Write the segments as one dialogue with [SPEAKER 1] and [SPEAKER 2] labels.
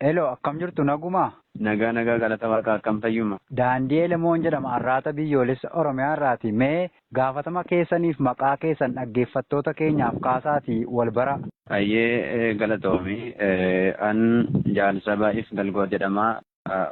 [SPEAKER 1] Hello, akkam jirtu nagumaa?
[SPEAKER 2] Nagaa galata waaqa akkam fayyuma.
[SPEAKER 1] Daandii Elemoon jedhama arraata biyyoolessa Oromiyaa irraati. Mee gaafatama keessaniif maqaa keessan dhaggeeffattoota keenyaaf kaasaatii wal bara.
[SPEAKER 2] Ayyee galatoomi. An Jaalsabaa'if Galgoo jedhama.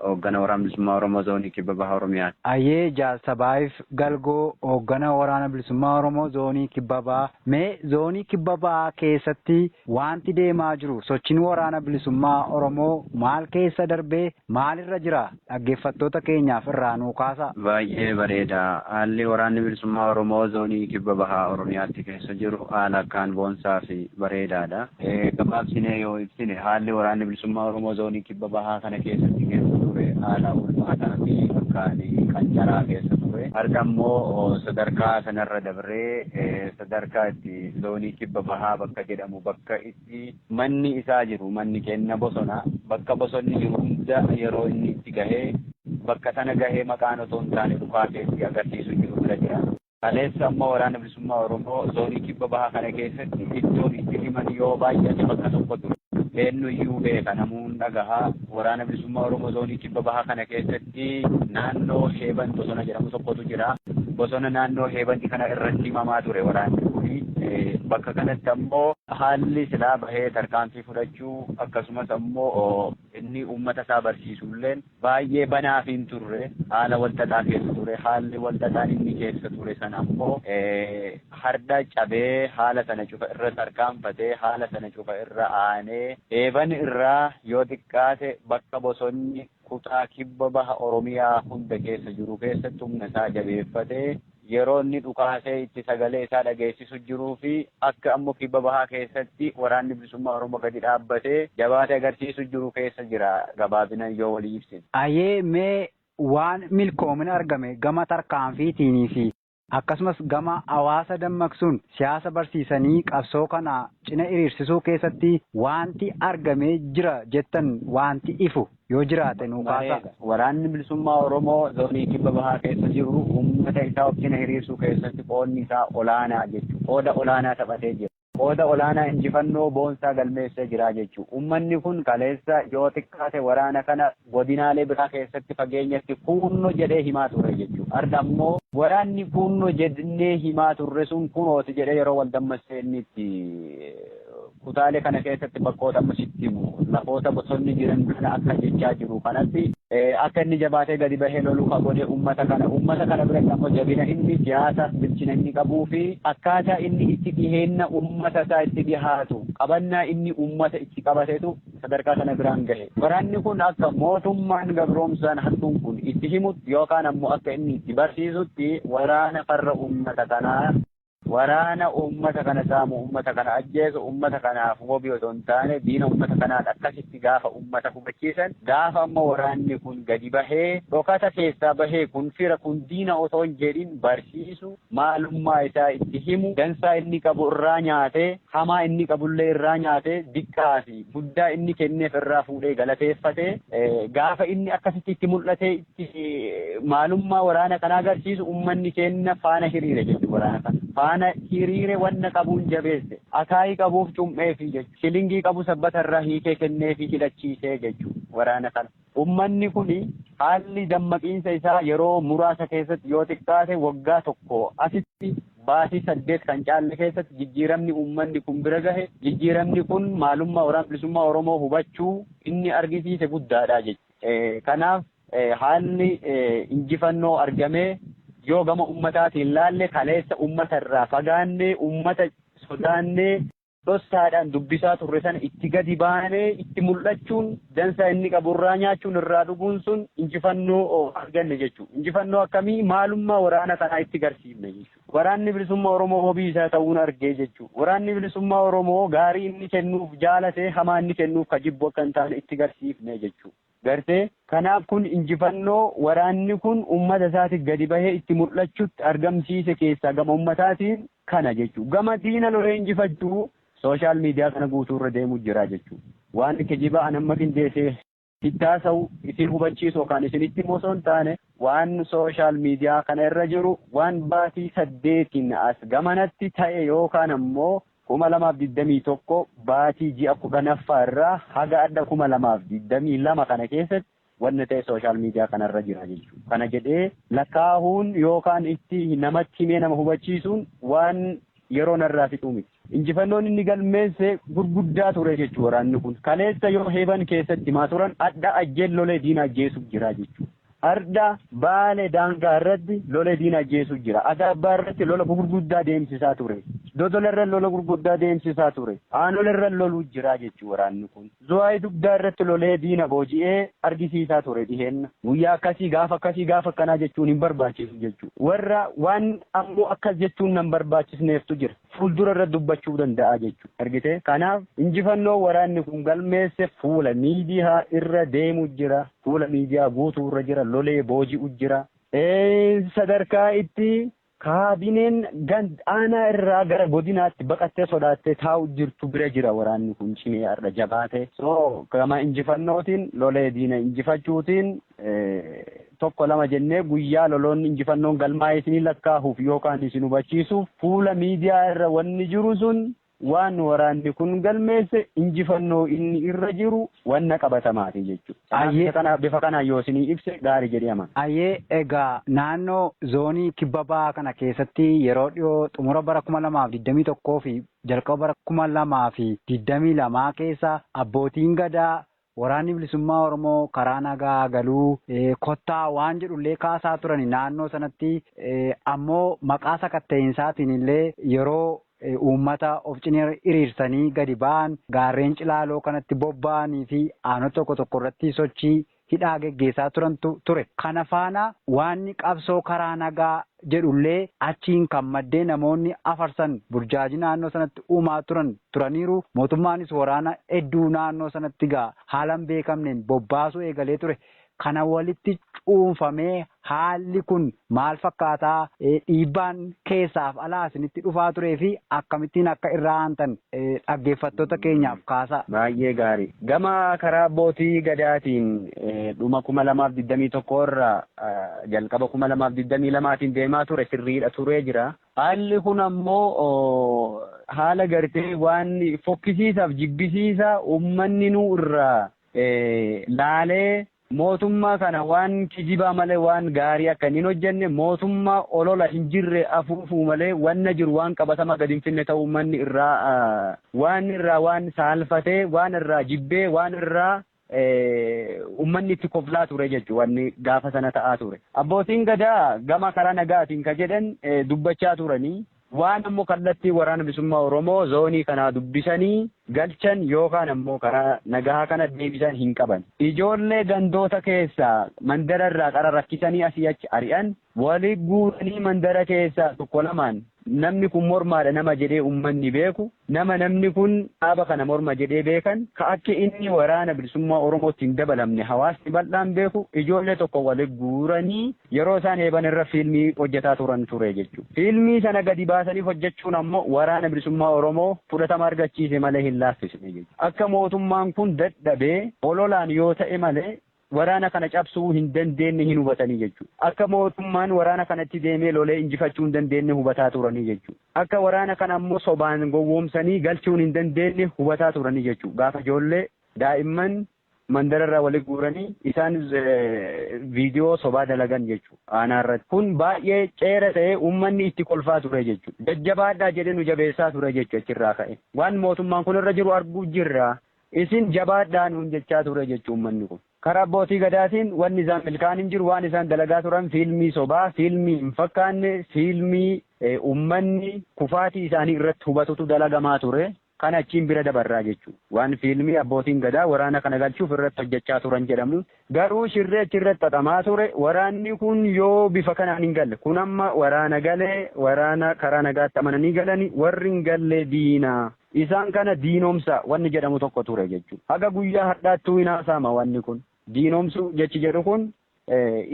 [SPEAKER 2] Hooggana waraana bilisummaa Oromoo zoonii kibba baha Oromiyaati.
[SPEAKER 1] Ayyee Jaalsabaa'if Galgoo hooggana waraana bilisummaa Oromoo zoonii kibba baha. Mee zoonii kibba bahaa keessatti wanti deemaa jiru sochiin waraana bilisummaa Oromoo maal keessa darbee maalirra jira? Dhaggeeffattoota keenyaaf irraa nuu kaasa.
[SPEAKER 2] Baay'ee bareeda. Haalli waraanni bilisummaa Oromoo zoonii kibba baha Oromiyaatti keessa jiru haala akkaan boonsaa fi bareedaadha. Gabaabsinee yoo ibsine haalli waraanni bilisummaa Oromoo zoonii kibba bahaa kana keessatti keessa ture haala ulfaataa fi akkaan qancaraa keessa ture. Har'a immoo sadarkaa sanarra dabree sadarkaa itti zoonii kibba bahaa bakka jedhamu bakka itti manni isaa jiru manni kenna bosona bakka bosonni jiru hunda yeroo inni itti gahee bakka sana gahee maqaan otoo hin taane dhukaaseetti agarsiisu jiru bira jira. Kaleessa ammoo waraana bilisummaa Oromoo zoonii kibba bahaa kana keessatti iddoon itti himan yoo baay'ate bakka tokko ture. Eenyuyyuu beeka namuun dhagahaa waraana bilisummaa Oromoo zoonii kibba bahaa kana keessatti naannoo Heeban bosona jedhamu tokkotu jira. Bosona naannoo Heebanti kana irratti himamaa ture waraanni kuni. Bakka kanatti ammoo haalli silaa bahee tarkaanfii fudhachuu akkasumas ammoo inni uummata isaa barsiisulleen baay'ee banaaf hin turre haala walxaxaa keessa ture. Haalli walxaxaan inni keessa ture sana ammoo harda cabee haala sana cufa irra tarkaanfatee haala sana cufa irra aanee Heeban irraa yoo xiqqaate bakka bosonni kutaa kibba baha Oromiyaa hunda keessa jiru keessatti humna isaa jabeeffatee yeroo inni dhukaasee itti sagalee isaa dhageessisu jiruu fi akka ammoo kibba bahaa keessatti waraanni bilisummaa Oromoo gadi dhaabbatee jabaatee agarsiisu jiru keessa jira gabaabina yoo walii ibsine.
[SPEAKER 1] Ayyee mee waan milkoomina argame gama tarkaanfiitii fi akkasumas gama hawaasa dammaqsuun siyaasa barsiisanii qabsoo kana cina hiriirsisuu keessatti wanti argamee jira jettan wanti ifu yoo jiraate nuu kaasa.
[SPEAKER 2] Waraanni bilisummaa Oromoo zoonii kibba bahaa keessa jiru uummata isaa of cina hiriirsuu keessatti qoodni isaa olaanaa jechuudha. Qooda olaanaa taphatee jira. Qooda olaanaa injifannoo boonsaa galmeessee jira jechuudha. Uummanni kun kaleessa yoo xiqqaate waraana kana godinaalee biraa keessatti fageenyatti kuunno jedhee himaa ture jechuudha. Har'a ammoo waraanni kuunno jennee himaa turre sun kunooti jedhee yeroo wal dammassee inni itti kutaalee kana keessatti bakkoota amma sitti himu lafoota bosonni jiran kana akka jechaa jiru kanatti akka inni jabaatee gadi bahee loluu godhe uummata kana biratti ammoo jabina inni siyaasa bilchina inni qabuu fi akkaataa inni itti dhiheenna uummata isaa itti dhihaatu qabannaa inni uummata itti qabateetu sadarkaa sana biraan gahe. Waraanni kun akka mootummaan gabroomsaan hattuun kun itti himutti yookaan ammoo akka inni itti barsiisutti waraana farra uummata kanaa waraana uummata kana saamu uummata kana ajjeesu uummata kanaaf wabii otoo hin taane diina uummata kanaan akkasitti gaafa uummata hubachiisan gaafa ammoo waraanni kun gadi bahee dhokata keessaa bahee kun fira kun diina otoo hin jedhin barsiisu maalummaa isaa itti himu dansaa inni qabu irraa nyaatee hamaa inni qabullee irraa nyaatee diqqaa fi guddaa inni kenneef irraa fuudhee galateeffatee gaafa inni akkasitti itti mul'atee itti maalummaa waraana kana agarsiisu uummanni kenna faana hiriire jechuudha waraana kana. Faana hiriire wanna qabuun jabeesse akaayii qabuuf cum'ee fi jechuudha. Shilingii qabu sabbata irraa hiikee kennee fi hidhachiisee jechuudha waraana kana. Uummanni kuni haalli dammaqiinsa isaa yeroo muraasa keessatti yoo xiqqaate waggaa tokko asitti baatii 8 kan caalle keessatti jijjiiramni uummanni kun bira gahe jijjiiramni kun maalummaa waraana bilisummaa Oromoo hubachuu inni argisiise guddaadha jechuudha. Kanaaf haalli injifannoo argamee yoo gama ummataatiin laalle kaleessa ummata irraa fagaannee ummata sodaannee dhossaadhaan dubbisaa turre sana itti gadi baanee itti mul'achuun dansaa inni qabu irraa nyaachuun irraa dhuguun sun injifannoo arganne jechuudha. Injifannoo akkamii maalummaa waraana kanaa itti garsiifne jechuudha. Waraanni bilisummaa Oromoo hobii isaa ta'uun argee jechuudha. Waraanni bilisummaa Oromoo gaarii inni kennuuf jaalatee hamaa inni kennuuf kajibbu akka hin taane itti garsiifne jechuudha. Gartee kanaaf kun injifannoo waraanni kun uummata isaatiif gadi bahee itti mul'achuutti argamsiise keessaa gama ummataatiin kana jechuudha. Gama diina lolee injifachuu sooshaal miidiyaa kana guutuurra deemuu jira jechuudha. Waan kijibaa an amma qindeessee itti haasa'u isin hubachiisu yookaan isinitti osoo hin taane waan sooshaal miidiyaa kana irra jiru waan baatii 8 as gamanatti ta'e yookaan ammoo 2021 baatii ji'a 10ffaa irraa haga adda 2022 kana keessatti wanni ta'e sooshaal miidiyaa kanarra jira jechuudha. Kana jedhee lakkaa'uun yookaan itti namatti himee nama hubachiisuun waan yeroo narraa fixuu miti. Injifannoon inni galmeesse gurguddaa ture jechuudha waraanni kun. Kaleessa yoo heeban keessatti maa turan adda ajjeen lolee diina ajjeesuuf jira jechuudha. Arda Baalee daangaa irratti lolee diina ajjeesuuf jira. Agaabaa irratti lola gurguddaa deemsisaa ture. Dodola irra lola gurguddaa deemsisaa ture. Aanola irra loluu jira jechuudha waraanni kun. Zuwaayii dugdaa irratti lolee diina booji'ee argisiisaa ture dhiheenna. Guyyaa akkasii gaafa akkanaa jechuun hin barbaachisu jechuudha. Warra waan ammoo akkas jechuun nan barbaachisneeftu jira. Fuuldura irra dubbachuu danda'a jechuudha. Argitee? Kanaaf injifannoo waraanni kun galmeesse fuula miidiyaa irra deemu jira. Fuula miidiyaa guutuu irra jira. Lolee booji'u jira. Sadarkaa itti kaabineen aanaa irraa gara godinaatti baqattee sodaattee taa'u jirtu bira jira waraanni kun cimee har'a jabaate. Gama injifannootiin lolee diina injifachuutiin tokko lama jennee guyyaa loloonni injifannoon galmaa'ee isinii lakkaa'uuf yookaan isin hubachiisuuf fuula miidiyaa irra wanni jiru sun waan waraanni kun galmeesse injifannoo inni irra jiru wanna qabatamaati jechuudha. Bifa kanaan yoo isinii ibse gaarii jedhama.
[SPEAKER 1] Egaa naannoo zoonii kibba bahaa kana keessatti yeroo dhiyoo xumura bara 2021 fi jalqaba bara 2022 keessa abbootiin gadaa waraanni bilisummaa Oromoo karaa nagaa galuu kottaa waan jedhullee kaasaa turani naannoo sanatti ammoo maqaa sakatta'insatiin illee yeroo uummata of cinee hiriirsanii gadi ba'an gaarreen cilaaloo kanatti bobba'anii fi aanota tokko tokko irratti sochii hidhaa geggeessaa turantu ture. Kana faana waanni qabsoo karaa nagaa jedhullee achiin kan maddee namoonni afarsan burjaajii naannoo sanatti uumaa turaniiru. Mootummaanis waraana hedduu naannoo sanatti gaa haalan beekamneen bobbaasuu eegalee ture. Kana walitti cuunfamee haalli kun maal fakkaataa dhiibbaan keessaaf alaa isinitti dhufaa turee fi akkamittiin akka irraa aantan dhaggeeffattoota keenyaaf kaasaa.
[SPEAKER 2] Baay'ee gaarii. Gama karaa abbootii gadaatiin dhuma 2021 irraa jalqaba 2022tiin deemaa ture sirriidha turee jira. Haalli kun ammoo haala gartee waan fokkisiisaaf jibbisiisaa uummanni nu irraa laalee mootummaa kana waan kijibaa malee waan gaarii akka hin hojjenne mootummaa olola hin jirre afuufuu malee wanna jiru waan qabatama gadi hin finne ta'uu uummanni irraa waan saalfatee waan irraa jibbee waan irraa uummanni itti koflaa ture jechuudha wanni gaafa sana ta'aa ture. Abbootiin gadaa gama karaa nagaatiin ka jedhan dubbachaa turanii waan ammoo kallattii waraana bilisummaa Oromoo zoonii kanaa dubbisanii galchan yookaan ammoo karaa nagaa kana deebisan hin qaban. Ijoollee gandoota keessaa mandara irraa qara rakkisanii asii achi ari'an walii guuranii mandara keessaa tokko lamaan namni kun mormaadha nama jedhee uummanni beeku namni kun dhaaba kana morma jedhee beekan ka akka inni waraana bilisummaa Oromootti hin dabalamne hawaasni bal'aan beeku ijoollee tokko walii guuranii yeroo isaan heeban irra fiilmii hojjetaa turan ture jechuudha. Fiilmii sana gadi baasanii hojjechuun ammoo waraana bilisummaa Oromoo fudhatama argachiise malee hin laaffisne jechuudha. Akka mootummaan kun dadhabee ololaan yoo ta'e malee waraana kana cabsuu hin dandeenye hin hubatanii jechuudha. Akka mootummaan waraana kanatti deemee lolee injifachuu hin dandeenye hubataa turanii jechuudha. Akka waraana kana ammoo sobaan gowwoomsanii galchuun hin dandeenye hubataa turanii jechuudha. Gaafa ijoollee daa'imman mandararraa walii guuranii isaan viidiyoo sobaa dalagan jechuudha. Aanaa irratti kun baay'ee ceera ta'ee uummanni itti kolfaa ture jechuudha. Jajjabaadhaa jedhee nu jabeessaa ture jechuudha achirraa ka'e. Waan mootummaan kun irra jiru arguu jirra. Isin jabaadhaa nuun jechaa ture jechuudha uummanni kun. Karaa abbootii gadaatiin wanni isaan milkaan hin jiru waan isaan dalagaa turan fiilmii sobaa, fiilmii hin fakkaanne, fiilmii uummanni kufaatii isaanii irratti hubatutu dalagamaa ture. Kan achiin bira dabarraa jechuudha. Waan fiilmii abbootiin gadaa waraana kana galchuuf irratti hojjechaa turan jedhamu. Garuu shirree achirratti xaxamaa ture. Waraanni kun yoo bifa kanaan hin galle. Kun amma waraana galee waraana karaa nagaatti amananii galanii warri hin galle diinaa. Isaan kana diinomsa wanni jedhamu tokko ture jechuudha. Haga guyyaa har'aattuu inaasaama wanni kun. Diinomsu jechi jedhu kun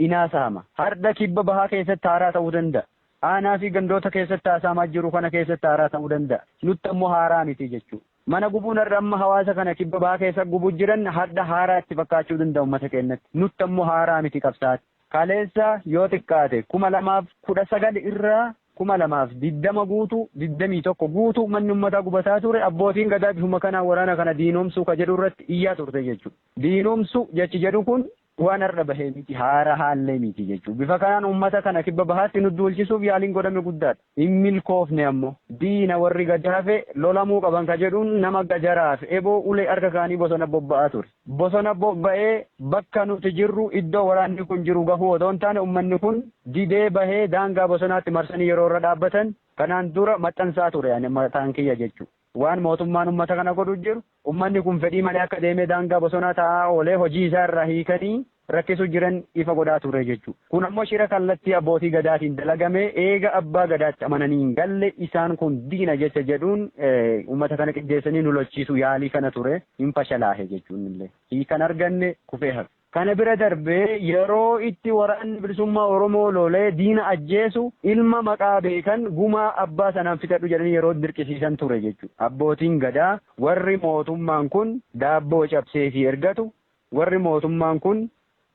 [SPEAKER 2] inaasaama. Har'a kibba bahaa keessatti haaraa ta'uu danda'a. Aanaa fi gandoota keessatti haasamaa jiru kana keessatti haaraa ta'uu danda'a. Nutti ammoo haaraa miti jechuudha. Mana gubuun irra amma hawaasa kana kibba bahaa keessa gubuu jiran har'a haaraa itti fakkaachuu danda'a uummata keenyatti. Nutti ammoo haaraa miti qabsaati. kaleessa yoo xiqqaate 2019 irraa 2020 guutuu 21 guutuu manni uummataa gubataa ture. Abbootiin gadaa bifuma kanaan waraana kana diinoomsuu ka jedhu irratti iyyaa turte jechuudha. Diinoomsuu jechi jedhu kun waan har'a bahee miti, haara haallee miti jechuudha. Bifa kanaan uummata kana kibba bahaatti nu duulchisuuf yaaliin godhame guddaadha. Hin milkoofne ammoo diina warri gajaafe lolamuu qaban ka jedhuun nama gajaraaf eboo ulee harka kaanii bosona bobba'aa ture. Bosona bobba'ee bakka nuti jirru iddoo waraanni kun jiru gahuu otoo hin taane uummanni kun didee bahee daangaa bosonaatti marsanii yeroo irra dhaabbatan kanaan dura maxxansaa ture mataan kiyya jechuudha. Waan mootummaan uummata kana godhu jiru uummanni kun fedhii malee akka deemee daangaa bosonaa taa'aa oolee hojii isaa irraa hiikanii rakkisu jiran ifa godhaa ture jechuudha. Kun ammoo shira kallattii abbootii gadaatiin dalagamee eega abbaa gadaatti amananii hin galle isaan kun diina jecha jedhuun uummata kana qindeessanii nu lolchiisuu yaalii kana ture hin fashalaahe jechuun illee hiikan arganne kufee hafe. Kana bira darbee yeroo itti waraanni bilisummaa Oromoo lolee diina ajjeesu ilma maqaa beekan gumaa abbaa sanaan fixadhu jedhanii yeroo dirqisiisan ture jechuudha. Abbootiin gadaa warri mootummaan kun daabboo cabsee fi ergatu, warri mootummaan kun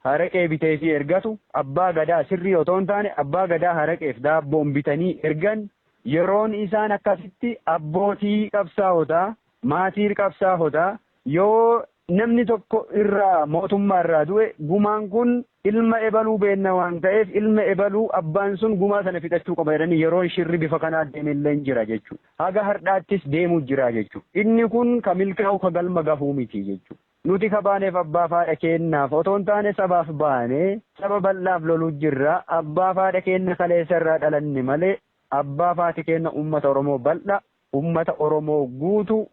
[SPEAKER 2] haraqee bitee fi ergatu, abbaa gadaa sirrii otoo hin taane abbaa gadaa haraqeef daabboon bitanii ergan yeroon isaan akkasitti abbootii qabsaawotaa, maatii qabsaawotaa yoo namni tokko irraa mootummaa irraa du'e gumaan kun ilma ebaluu beenna waan ta'eef ilma ebaluu abbaan sun gumaa sana fixachuu qaba jedhanii yeroo shirri bifa kanaa deemellee jira jechuudha. Haga hardhaattis deemuu jira jechuudha. Inni kun ka milkaa'u ka galma gahuu miti jechuudha. Nuti ka baaneef abbaa faadha keennaaf otoo hin taane sabaaf baanee saba bal'aaf loluu jirra. Abbaa faadha keenna kaleessa irraa dhalanne malee abbaa faati keenna uummata Oromoo bal'a, uummata Oromoo guutu.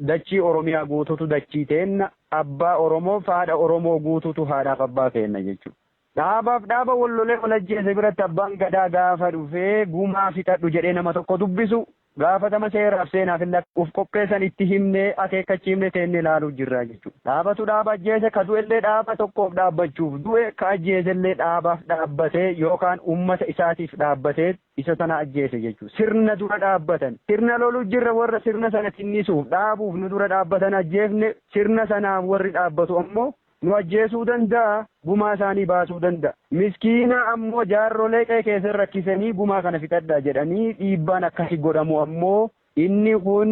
[SPEAKER 2] Dachii Oromiyaa guututu dachii teenna abbaa Oromoo faadha Oromoo guututu haadhaaf abbaa keenna jechuudha. Dhaabaaf dhaaba wallolee walajjeese biratti abbaan gadaa gaafa dhufee gumaa fixadhu jedhee nama tokko dubbisu gaafatama seeraaf seenaaf illee uf qopheessan itti himnee akeekkachiifne teennee ilaaluu jirra jechuudha. Dhaabatu dhaaba ajjeese ka du'ellee dhaaba tokkoof dhaabbachuuf du'e ka ajjeesellee dhaabaaf dhaabbatee yookaan uummata isaatiif dhaabbatee isa sana ajjeese jechuudha. Sirna dura dhaabbatan sirna loluu jirra warra sirna sana tinnisuuf dhaabuuf nu dura dhaabbatan ajjeefne sirna sanaaf warri dhaabbatu ammoo nu ajjeesuu danda'a gumaa isaanii baasuu danda'a. Miskiina ammoo jaarrolee qe'ee keessa rakkisanii gumaa kana fixadhaa jedhanii dhiibbaan akkasii godhamu ammoo inni kun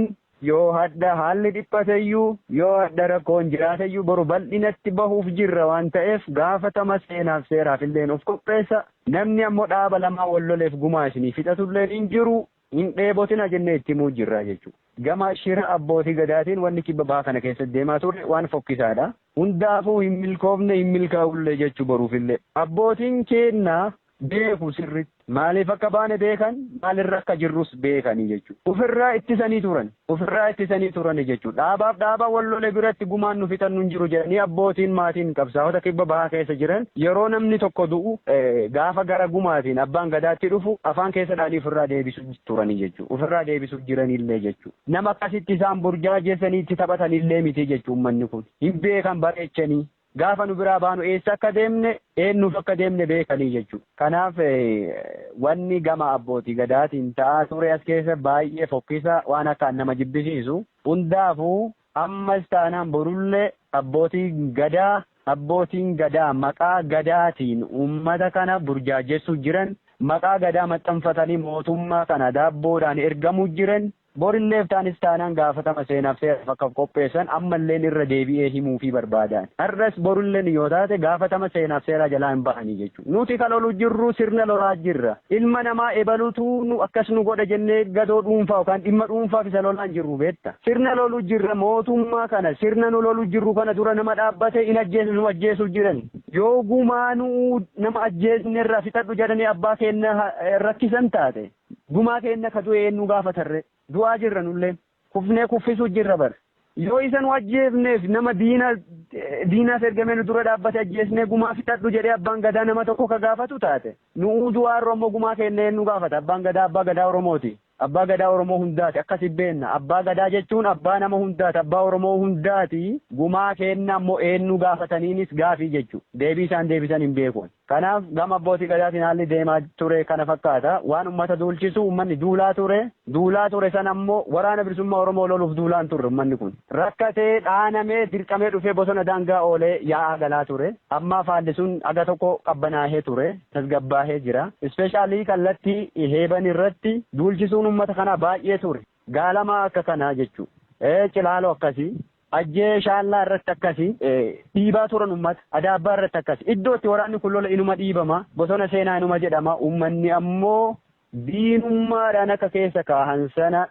[SPEAKER 2] yoo hadda haalli dhiphateyyuu yoo hadda rakkoon jiraateyyuu boru bal'inatti bahuuf jirra waan ta'eef gaafatama seenaaf seeraaf illeen of qopheessa. Namni ammoo dhaaba lamaa walloleef gumaa isinii fixatulleen hin jiru. Hin dheebotina jennee itti himuu jirra jechuudha. Gama shira abbootii gadaatiin wanni kibba bahaa kana keessatti deemaa ture waan fokkisaadha. Hundaafuu hin milkoofne hin milkaa'ullee jechuu baruufillee. Abbootiin keenya beeku sirriitti. Maaliif akka baane beekan maalirra akka jirrus beekanii jechuudha. Ofirraa ittisanii turan jechuudha. Dhaabaaf dhaabaa wallolee biratti gumaan nu fixan nu hin jiru jedhanii abbootiin maatiin qabsaa'ota kibba bahaa keessa jiran yeroo namni tokko du'u gaafa gara gumaatiin abbaan gadaatti dhufu afaan keessa dhaanii ofirraa deebisuu turanii jechuudha. Ofirraa deebisuu jiranillee jechuudha. Nama akkasitti isaan burjaajeessanii itti taphatanillee miti jechuudha uummanni kun. Hin beekan bareechanii. Gaafa nu biraa baanu eessa akka deemne eenyuuf akka deemne beekanii jechuudha. Kanaaf wanni gama abbootii gadaatiin ta'aa ture as keessa baay'ee fokkisa waan akka nama jibbisiisu. Hundaafuu ammas taanaan borullee abbootiin gadaa maqaa gadaatiin uummata kana burjaajessu jiran maqaa gadaa maxxanfatanii mootummaa kana daabboodhaan ergamuu jiran. Borilleef taanis taanaan gaafatama seenaaf seeraaf akka qopheessan ammalleen irra deebi'ee himuu fi barbaadan. Har'as borulleen yoo taate gaafatama seenaaf seeraa jalaa hin bahanii jechuudha. Nuti kan loluu jirru sirna lolaa jirra. Ilma namaa ebaluutu nu akkas nu godha jennee gadoo dhuunfaa yookaan dhimma dhuunfaaf isa lolaan jirru beetta. Sirna loluu jirra mootummaa kana sirna nu loluu jirru kana dura nama dhaabbate in ajjeesu nu ajjeesuu jiran. Yoo gumaanuu nama ajjeesnerraa fixadhu jedhanii abbaa keenya rakkisan taate. Gumaa keenya ka du'e eenyu gaafatarre du'aa jirra nullee kufnee kuffisuu jirra bar yoo isan ajjeefneef nama diinaaf ergamee nu dura dhaabbate ajjeesnee gumaa fixadhu jedhee abbaan gadaa nama tokko ka gaafatu taate nu du'aa Oromoo gumaa keenya eenyu gaafata abbaan gadaa Oromooti. Abbaa gadaa Oromoo hundaati akkasi beenna abbaa gadaa jechuun abbaa nama hundaati abbaa Oromoo hundaati gumaa keenya ammoo eenyu gaafataniinis gaafii jechuudha deebii isaan deebisan hin beekuun. Kanaaf gama abbootii gadaatiin haalli deemaa ture kana fakkaata. Waan uummata duulchisu uummanni duulaa ture san ammoo waraana bilisummaa Oromoo loluuf duulaan turre uummanni kun. Rakkatee dhaanamee dirqamee dhufee bosona daangaa oolee yaa'aa galaa ture. Ammaa haalli sun aga tokko qabbanaahee ture. Tasgabbaahee jira. Ispeeshaalii kallattii heeban irratti duulchisuun uummata kanaa baay'ee ture. Gaalamaa akka kanaa jechuudha. Cilaaloo akkasii. Ajjee shaallaa irratti akkasii dhiibaa turan uummata adaabbaa irratti akkasii iddoo itti waraanni kun lola inuma dhiibama bosona seenaa inuma jedhama uummanni ammoo diinummaadhaan akka keessa kaahan sana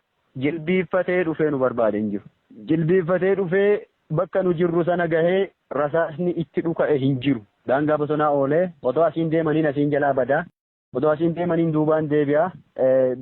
[SPEAKER 2] jilbiiffatee dhufee nu barbaade hin jiru. Jilbiiffatee dhufee bakka nu jirru sana gahee rasaasni itti dhuka'e hin jiru. Daangaa bosonaa oolee otoo asiin deemaniin asiin jalaa badaa otoo asiin deemaniin duubaan deebi'a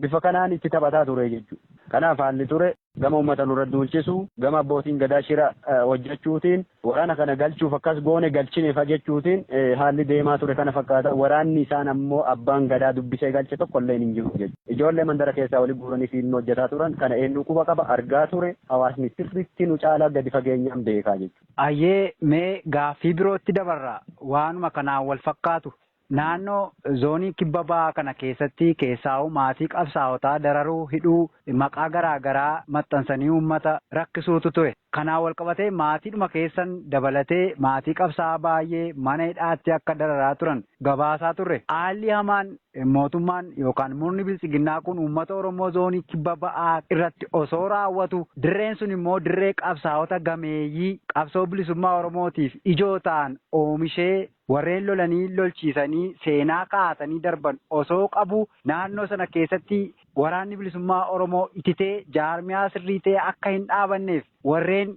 [SPEAKER 2] bifa kanaan itti taphataa ture jechuudha. Kanaaf haalli ture gama uummata nurra duulchisu gama abbootiin gadaa shira hojjechuutiin waraana kana galchuuf akkas goone galchineefa jechuutiin haalli deemaa ture kana fakkaata. Waraanni isaan ammoo abbaan gadaa dubbisee galche tokko illee hin jiru jechuudha. Ijoollee mandara keessaa walii guuranii fiilmi hojjetaa turan kana eenyu quba qaba argaa ture hawaasni sirriitti nu caalaa gadi fageenyaan beekaa jechuudha.
[SPEAKER 1] Ayyee mee gaaffii birootti dabarra waanuma kanaan wal fakkaatu. Naannoo zoonii kibba ba'aa kana keessatti keessaa'u maatii qabsaa'otaa dararuu hidhuu maqaa garaa garaa maxxansanii uummata rakkisuutu ture. Kanaan wal qabatee maatiidhuma keessan dabalatee maatii qabsaa'aa baay'ee mana hidhaatti akka dararaa turan gabaasaa turre. Haalli hamaan mootummaan yookaan murni bilchiginnaa kun uummata Oromoo zoonii kibba ba'aa irratti osoo raawwatu dirreen sun immoo dirree qabsaa'ota gameeyyii qabsoo bilisummaa Oromootiif ijoo ta'an oomishee warreen lolanii lolchiisanii seenaa kaa'atanii darban osoo qabu naannoo sana keessatti waraanni bilisummaa Oromoo ititee jaarmiyaa sirrii ta'e akka hin dhaabanneef warreen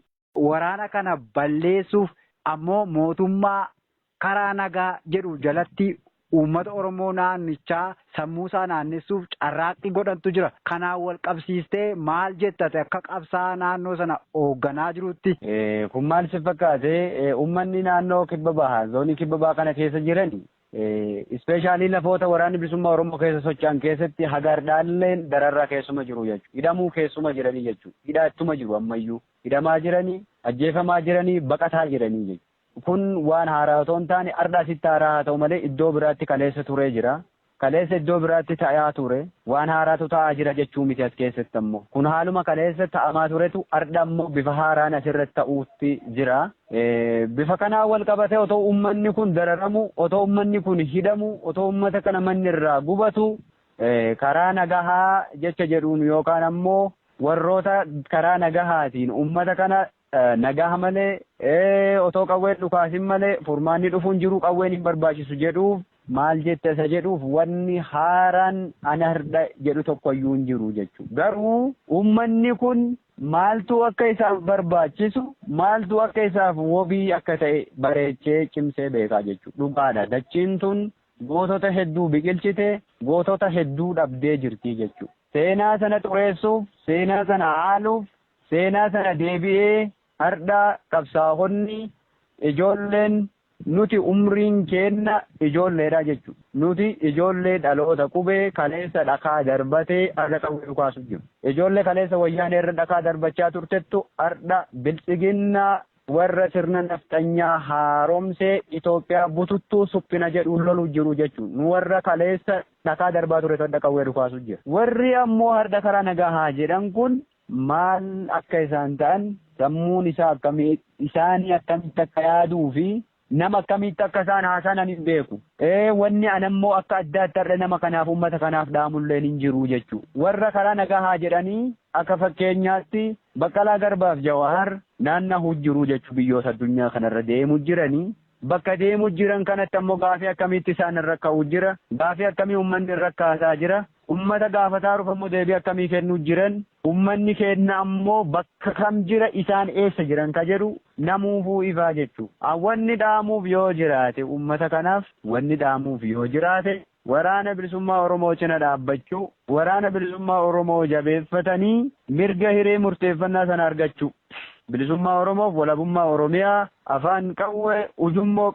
[SPEAKER 1] waraana kana balleessuuf ammoo mootummaa karaa nagaa jedhu jalatti uummata Oromoo naannichaa sammuusaa naannessuuf carraaqqii godhantu jira. Kanaan wal qabsiistee maal jettate akka qabsaa naannoo sana hoogganaa jirutti?
[SPEAKER 2] Kun maal si fakkaate uummanni naannoo kibba bahaa zoonii kibba bahaa kana keessa jiran ispeeshaalii lafoota waraanni bilisummaa Oromoo keessa socho'an keessatti hagaardhaalleen dararraa keessuma jiru jechuudha. Hidhamuu keessuma jiranii jechuudha. Hidhaatuma jiru ammayyuu. Hidhamaa jiranii, ajjeefamaa jiranii, baqataa jiranii jechuudha. Kun waan haaraa otoo hin taane ardhaa sitti haaraa haa ta'u malee iddoo biraatti kaleessa turee jira. Kaleessa iddoo biraatti ta'aa ture. Waan haaraatu ta'aa jira jechuu miti as keessatti ammoo. Kun haaluma kaleessa ta'amaa turetu ardha ammoo bifa haaraan asirratti ta'uutti jira. Bifa kanaan wal qabatee otoo uummanni kun dararamu, otoo uummanni kun hidhamu, otoo uummata kana manni irraa gubatu karaa nagahaa jecha jedhuun yookaan ammoo warroota karaa nagahaatiin uummata kana nagaha malee otoo qawween dhukaasin malee furmaanni dhufuun jiru qawween hin barbaachisu jedhuuf maal jette isa jedhuuf wanni haaraan ana hirda jedhu tokkoyyuu hin jiru jechuudha. Garuu uummanni kun maaltu akka isaaf barbaachisu maaltu akka isaaf wabii akka ta'e bareechee cimsee beekaa jechuudha. Dhugaadha. Dachiin tun gootota hedduu biqilchite gootota hedduu dhabdee jirti jechuudha. Seenaa sana xureessuuf seenaa sana haaluuf seenaa sana deebi'ee hardha qabsaa'onni ijoolleen nuti umriin keenna ijoolleedha jechuudha. Nuti ijoollee dhaloota qubee kaleessa dhakaa darbatee arga qawwee dhukaasu jiru. Ijoollee kaleessa wayyaanee irra dhakaa darbachaa turtettu hardha bilchiginnaa warra sirna nafxanyaa haaromsee Itoophiyaa bututtuu suphina jedhuun lolu jiru jechuudha. Nu warra kaleessa dhakaa darbaa ture hardha qawwee dhukaasu jira. Warri ammoo hardha karaa nagahaa jedhan kun maal akka isaan ta'an sammuun isaa akkamii isaanii akkamitti akka yaaduu fi nama akkamitti akka isaan haasanan hin beeku. Wanni anammoo akka addaatti har'a nama kanaaf uummata kanaaf dhaamulleen hin jiru jechuudha. Warra karaa nagahaa jedhanii akka fakkeenyaatti Baqqalaa Garbaaf Jawaar naanna'uu jiru jechuudha biyyoota addunyaa kanarra deemu jiranii. Bakka deemu jiran kanatti ammoo gaafii akkamitti isaan irra ka'uu jira. Gaafii akkamii uummanni irra kaasaa jira. Ummata gaafataa dhufu ammoo deebii akkamii kennuu jiran. Uummanni kenna ammoo bakka kam jira isaan eessa jiran ka jedhu namuufuu ifaa jechuudha. Wanni dhaamuuf yoo jiraate uummata kanaaf wanni dhaamuuf yoo jiraate waraana bilisummaa Oromoo cina dhaabbachuu waraana bilisummaa Oromoo jabeeffatanii mirga hiree murteeffannaa sana argachuu. Bilisummaa Oromoof walabummaa Oromiyaa afaan qawwee ujummoo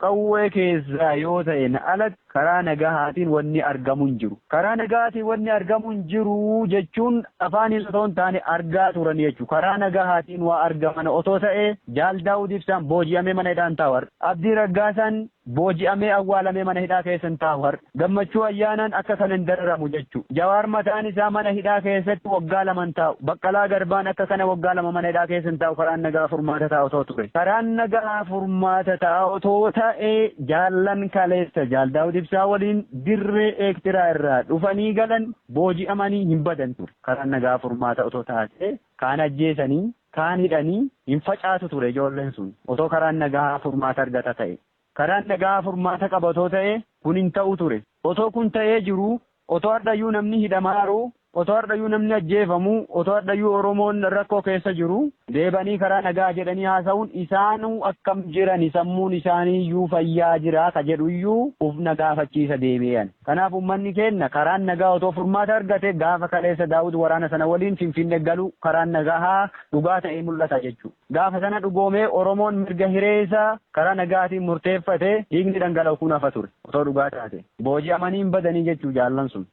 [SPEAKER 2] qawwee keessaa yoo ta'e alatti karaa nagahaatiin wanni argamu hin jiru. Karaa nagahaatiin wanni argamu hin jiru jechuun afaaniin otoo hin taane argaa turan jechuudha. Karaa nagahaatiin waa argaman otoo ta'e Jaal Daawud Ibsaan booji'amee mana hidhaan taa'u. Abdii Raggaasaan booji'amee awwaalamee mana hidhaa keessan taa'u. Gammachuu Ayyaanaan akka kanan dararamu jechuudha. Jawaar mataan isaa mana hidhaa keessatti waggaa 2 taa'u. Baqqalaa Garbaan akka kana waggaa 2 mana hidhaa keessan taa'u. Karaan nagaa furmaata taa'u otoo ture. Karaan nagaa furmaata taa'u otoo ta'e jaallan kaleessa Jaal Daawud Ibsaa waliin dirree eektiraa irraa dhufanii galan booji'amanii hin badan ture. Karaan nagaa furmaata otoo taate kaan ajjeesanii kaan hidhanii hin facaatu ture ijoolleen sun otoo karaan nagaa furmaata argata ta'e. Karaan nagaa furmaata qaba otoo ta'e kun hin ta'u ture. Otoo kun ta'ee jiru otoo har'ayyuu namni hidhamaaru otoo har'ayyuu namni ajjeefamu otoo har'ayyuu Oromoon rakkoo keessa jiru deebanii karaa nagaa jedhanii haasa'uun isaanuu akkam jiran sammuun isaaniiyyuu fayyaa jira ka jedhuyyuu uf nagaafachiisa deebi'an. Kanaaf uummanni keenya karaan nagaa otoo furmaata argate gaafa kaleessa Daawud waraana sana waliin Finfinnee galu karaan nagaa dhugaa ta'ee mul'ata jechuudha. Gaafa sana dhugoomee Oromoon mirga hiree isaa karaa nagaatiin murteeffate dhiigni dhangala'u kun hafa ture otoo dhugaa taate. Booji'amanii hin badanii jechuu jaallan sun.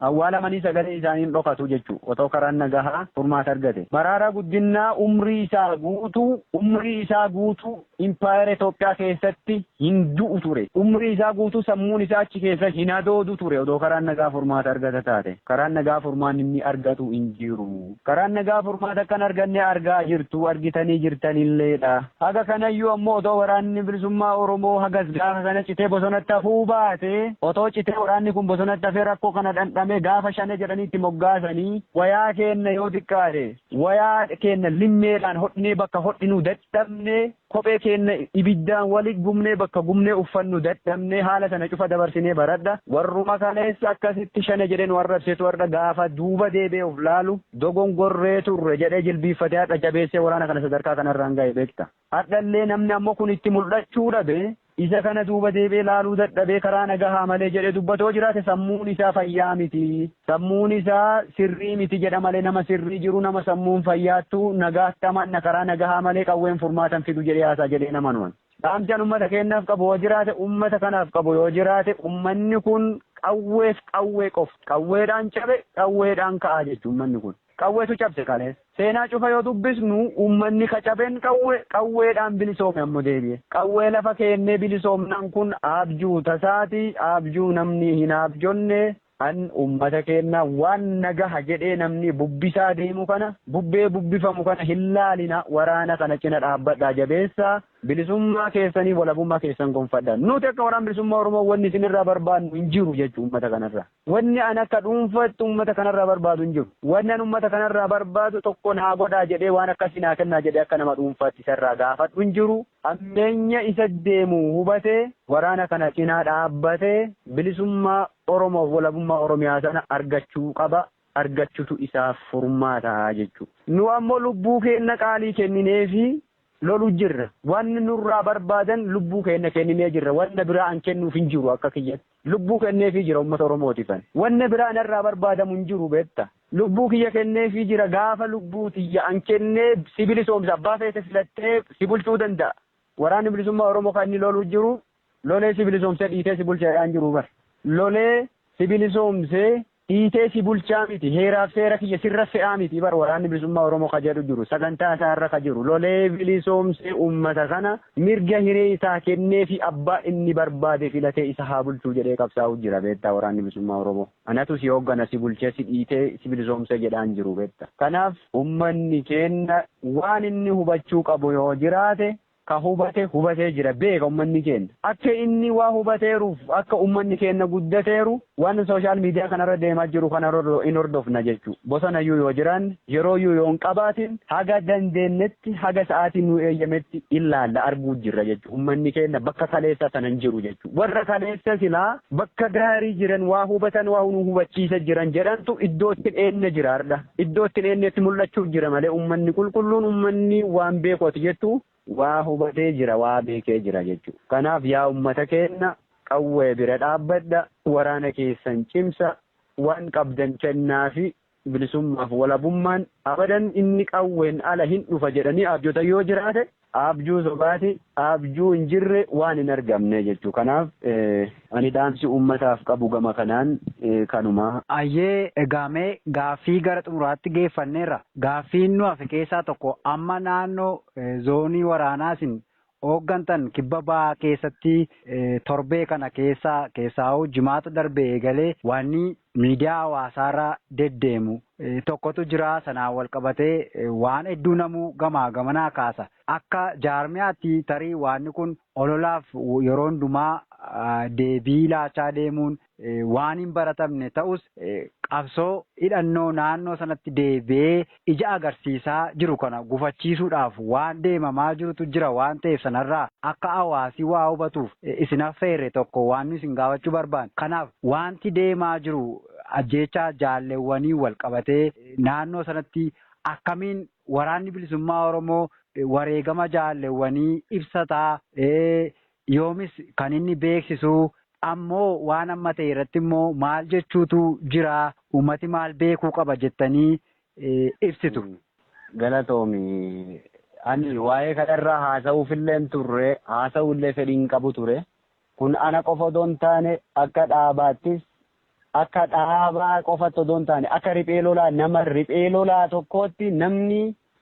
[SPEAKER 2] Awwaalamanii sagalee isaanii dhokatu jechuudha otoo karaan nagaa furmaata argate. Maraaraa Guddinaa umrii isaa guutuu impaayera Itoophiyaa keessatti hin du'u ture. Umrii isaa guutuu sammuun isaa achi keessa hin adoodu ture otoo karaan nagaa furmaata argata taate. Karaan nagaa furmaan inni argatu hin jiru. Karaan nagaa furmaata kan arganne argaa jirtu argitanii jirtanilleedha. Haga kanayyuu ammoo otoo waraanni bilisummaa Oromoo hagas gaafa kana citee bosonatti hafuu baate otoo citee waraanni kun bosonatti hafee rakkoo kana dhandhame gaafa shane jedhaniitti moggaasanii wayaa keenya yoo xiqqaate wayaa keenya limmeedhaan hodhinee bakka hodhinuu dadhabne kophee keenya ibiddaan walitti gumnee bakka gumnee uffannu dadhabne haala sana cufa dabarsinee baradha warruma kaleessa akkasitti shane jedheen warra ibsetu warra gaafa duuba deebee of laalu dogongorree turre jedhee jilbiiffatee hadha jabeessee waraana kana sadarkaa kanarraan ga'e beekta. Hadhallee namni ammoo kun itti mul'achuu dhabe isa kana duuba deebee laaluu dadhabee karaa nagahaa malee jedhee dubbatoo jiraate sammuun isaa fayyaa miti. Sammuun isaa sirrii miti jedha malee nama sirrii jiru nama sammuun fayyaattu nagaatti amanna karaa nagahaa malee qawween furmaatan fidu jedhee haasaa jedhee nama nuwan. Dhaamsaan uummata keenyaaf qabu yoo jiraate uummata kanaaf qabu yoo jiraate uummanni kun qawweef qawwee qofa. Qawweedhaan cabe qawweedhaan ka'a jechuun uummanni kun. Qawweetu cabse kalees. Seenaa cufa yoo dubbisnu uummanni kacabeen qawweedhaan bilisoome ammoo deebi'e. Qawwee lafa keennee bilisoomnan kun abjuu tasaati abjuu namni hin abjonne an uummata keenya waan nagaha jedhee namni bubbisaa deemu kana bubbee bubbifamu kana hin laalina waraana kana cina dhaabbadhaa jabeessaa bilisummaa keessanii walabummaa keessan gonfadha. Nuti akka waraan bilisummaa Oromoo wanni isinirraa barbaadnu hin jiru jechuu uummata kanarra. Wanni an akka dhuunfatti uummata kanarraa barbaadu hin jiru. Wanni an uummata kanarraa barbaadu tokko naa godhaa jedhee waan akkasii naa kennaa jedhee akka nama dhuunfatti isarraa gaafadhu hin jiru. Ammeenya isa deemu hubatee waraana kana cinaa dhaabbatee bilisummaa Oromoof walabummaa Oromiyaa sana argachuu qaba. Argachuutu isaaf furmaata jechuudha. Nu ammoo lubbuu keenya qaalii kennineefi lolu jirra. Wanni nurraa barbaadan lubbuu keenya kenninee jirra. Wanna biraa an kennuuf hin jiru akka kiyyatti. Lubbuu kenneefii jira uummata Oromootifan. Wanna biraa narraa barbaadamu hin jiru beekta. Lubbuu kiyya kenneefii jira gaafa lubbuu tiyya an kennee si bilisoomsa abbaa feete filattee si bulchuu danda'a. Waraanni bilisummaa Oromoo kan inni loluu jiru lolee si bilisoomsee dhiitee si bulchaadhaan jiru bar. Lolee si bilisoomsee dhiitee si bulchaa miti heeraaf seera kiyya sirra fe'aa miti bar waraanni bilisummaa Oromoo ka jedhu jiru sagantaa isaa irra ka jiru lolee bilisoomsee uummata kana mirga hiree isaa kennee fi abbaa inni barbaade filatee isa haa bulchuu jedhee qabsaa'u jira beektaa waraanni bilisummaa Oromoo. Anatu si hooggana si bulchee si dhiitee si bilisoomsee jedhaan jiru beekta. Kanaaf uummanni keenya waan inni hubachuu qabu yoo jiraate ka hubatee jira beeka uummanni keenya akka inni waa hubateeruuf akka uummanni keenya guddateeru waan sooshaal miidiyaa kanarra deemaa jiru kanarra in hordofna jechuu bosonayyuu yoo jiran yerooyyuu yoo hin qabaatin haga dandeenyetti haga sa'aatiin nu eeyyametti ilaalla arguu jirra jechuu uummanni keenya bakka kaleessa sana hin jiru jechuu warra kaleessa silaa bakka gaarii jiran waa hubatan waa nu hubachiisa jiran jedhantu iddootti dheenne jiraardha iddootti dheennetti mul'achuu jira malee uummanni qulqulluun uummanni waan beekoti jettu waa hubatee jira waa beekee jira jechuudha. Kanaaf yaa uummata keenya qawwee bira dhaabbadha waraana keessan cimsa waan qabdan kennaa fi bilisummaaf walabummaan abadan inni qawween ala hin dhufa jedhanii abjota yoo jiraate abjuu sobaati abjuu hin jirre waan hin argamne jechuu. Kanaaf ani dhaamsi uummataaf qabu gama kanaan kanuma.
[SPEAKER 1] Ayyee egaamee gaaffii gara xumuraatti geeffanneerra. Gaaffiin nu hafe keessaa tokko amma naannoo zoonii waraanaasin hooggantan kibba ba'aa keessatti torbee kana keessaa jimaata darbee eegalee wanni miidiyaa hawaasaarra deddeemu tokkotu jira. Sanaan wal qabatee waan hedduu namuu gamaa gamanaa kaasa. Akka jaarmiyaatti tarii waanni kun ololaaf yeroo hundumaa deebii laachaa deemuun waan hin baratamne ta'us qabsoo hidhannoo naannoo sanatti deebi'ee ija agarsiisaa jiru kana gufachiisuudhaaf waan deemamaa jirutu jira waan ta'eef sanarraa akka hawaasii waa hubatuuf isin affeerre tokko waan isin gaafachuu barbaanne. Kanaaf wanti deemaa jiru ajjeechaa jaalleewwanii wal qabatee naannoo sanatti akkamiin waraanni bilisummaa Oromoo wareegama jaalleewwanii ibsataa yoomis kan inni beeksisu ammoo waan amma ta'e irratti immoo maal jechuutu jira uummati maal beekuu qaba jettanii ibsitu.
[SPEAKER 2] Galatoomi ani waa'ee kanarraa haasa'uufillee turre haasa'uullee fedhiin qabu ture. Kun ana qofa odoo hin taane akka dhaabaattis akka dhaabaa qofa odoo hin taane akka riphee lolaa nama riphee lolaa tokkootti namni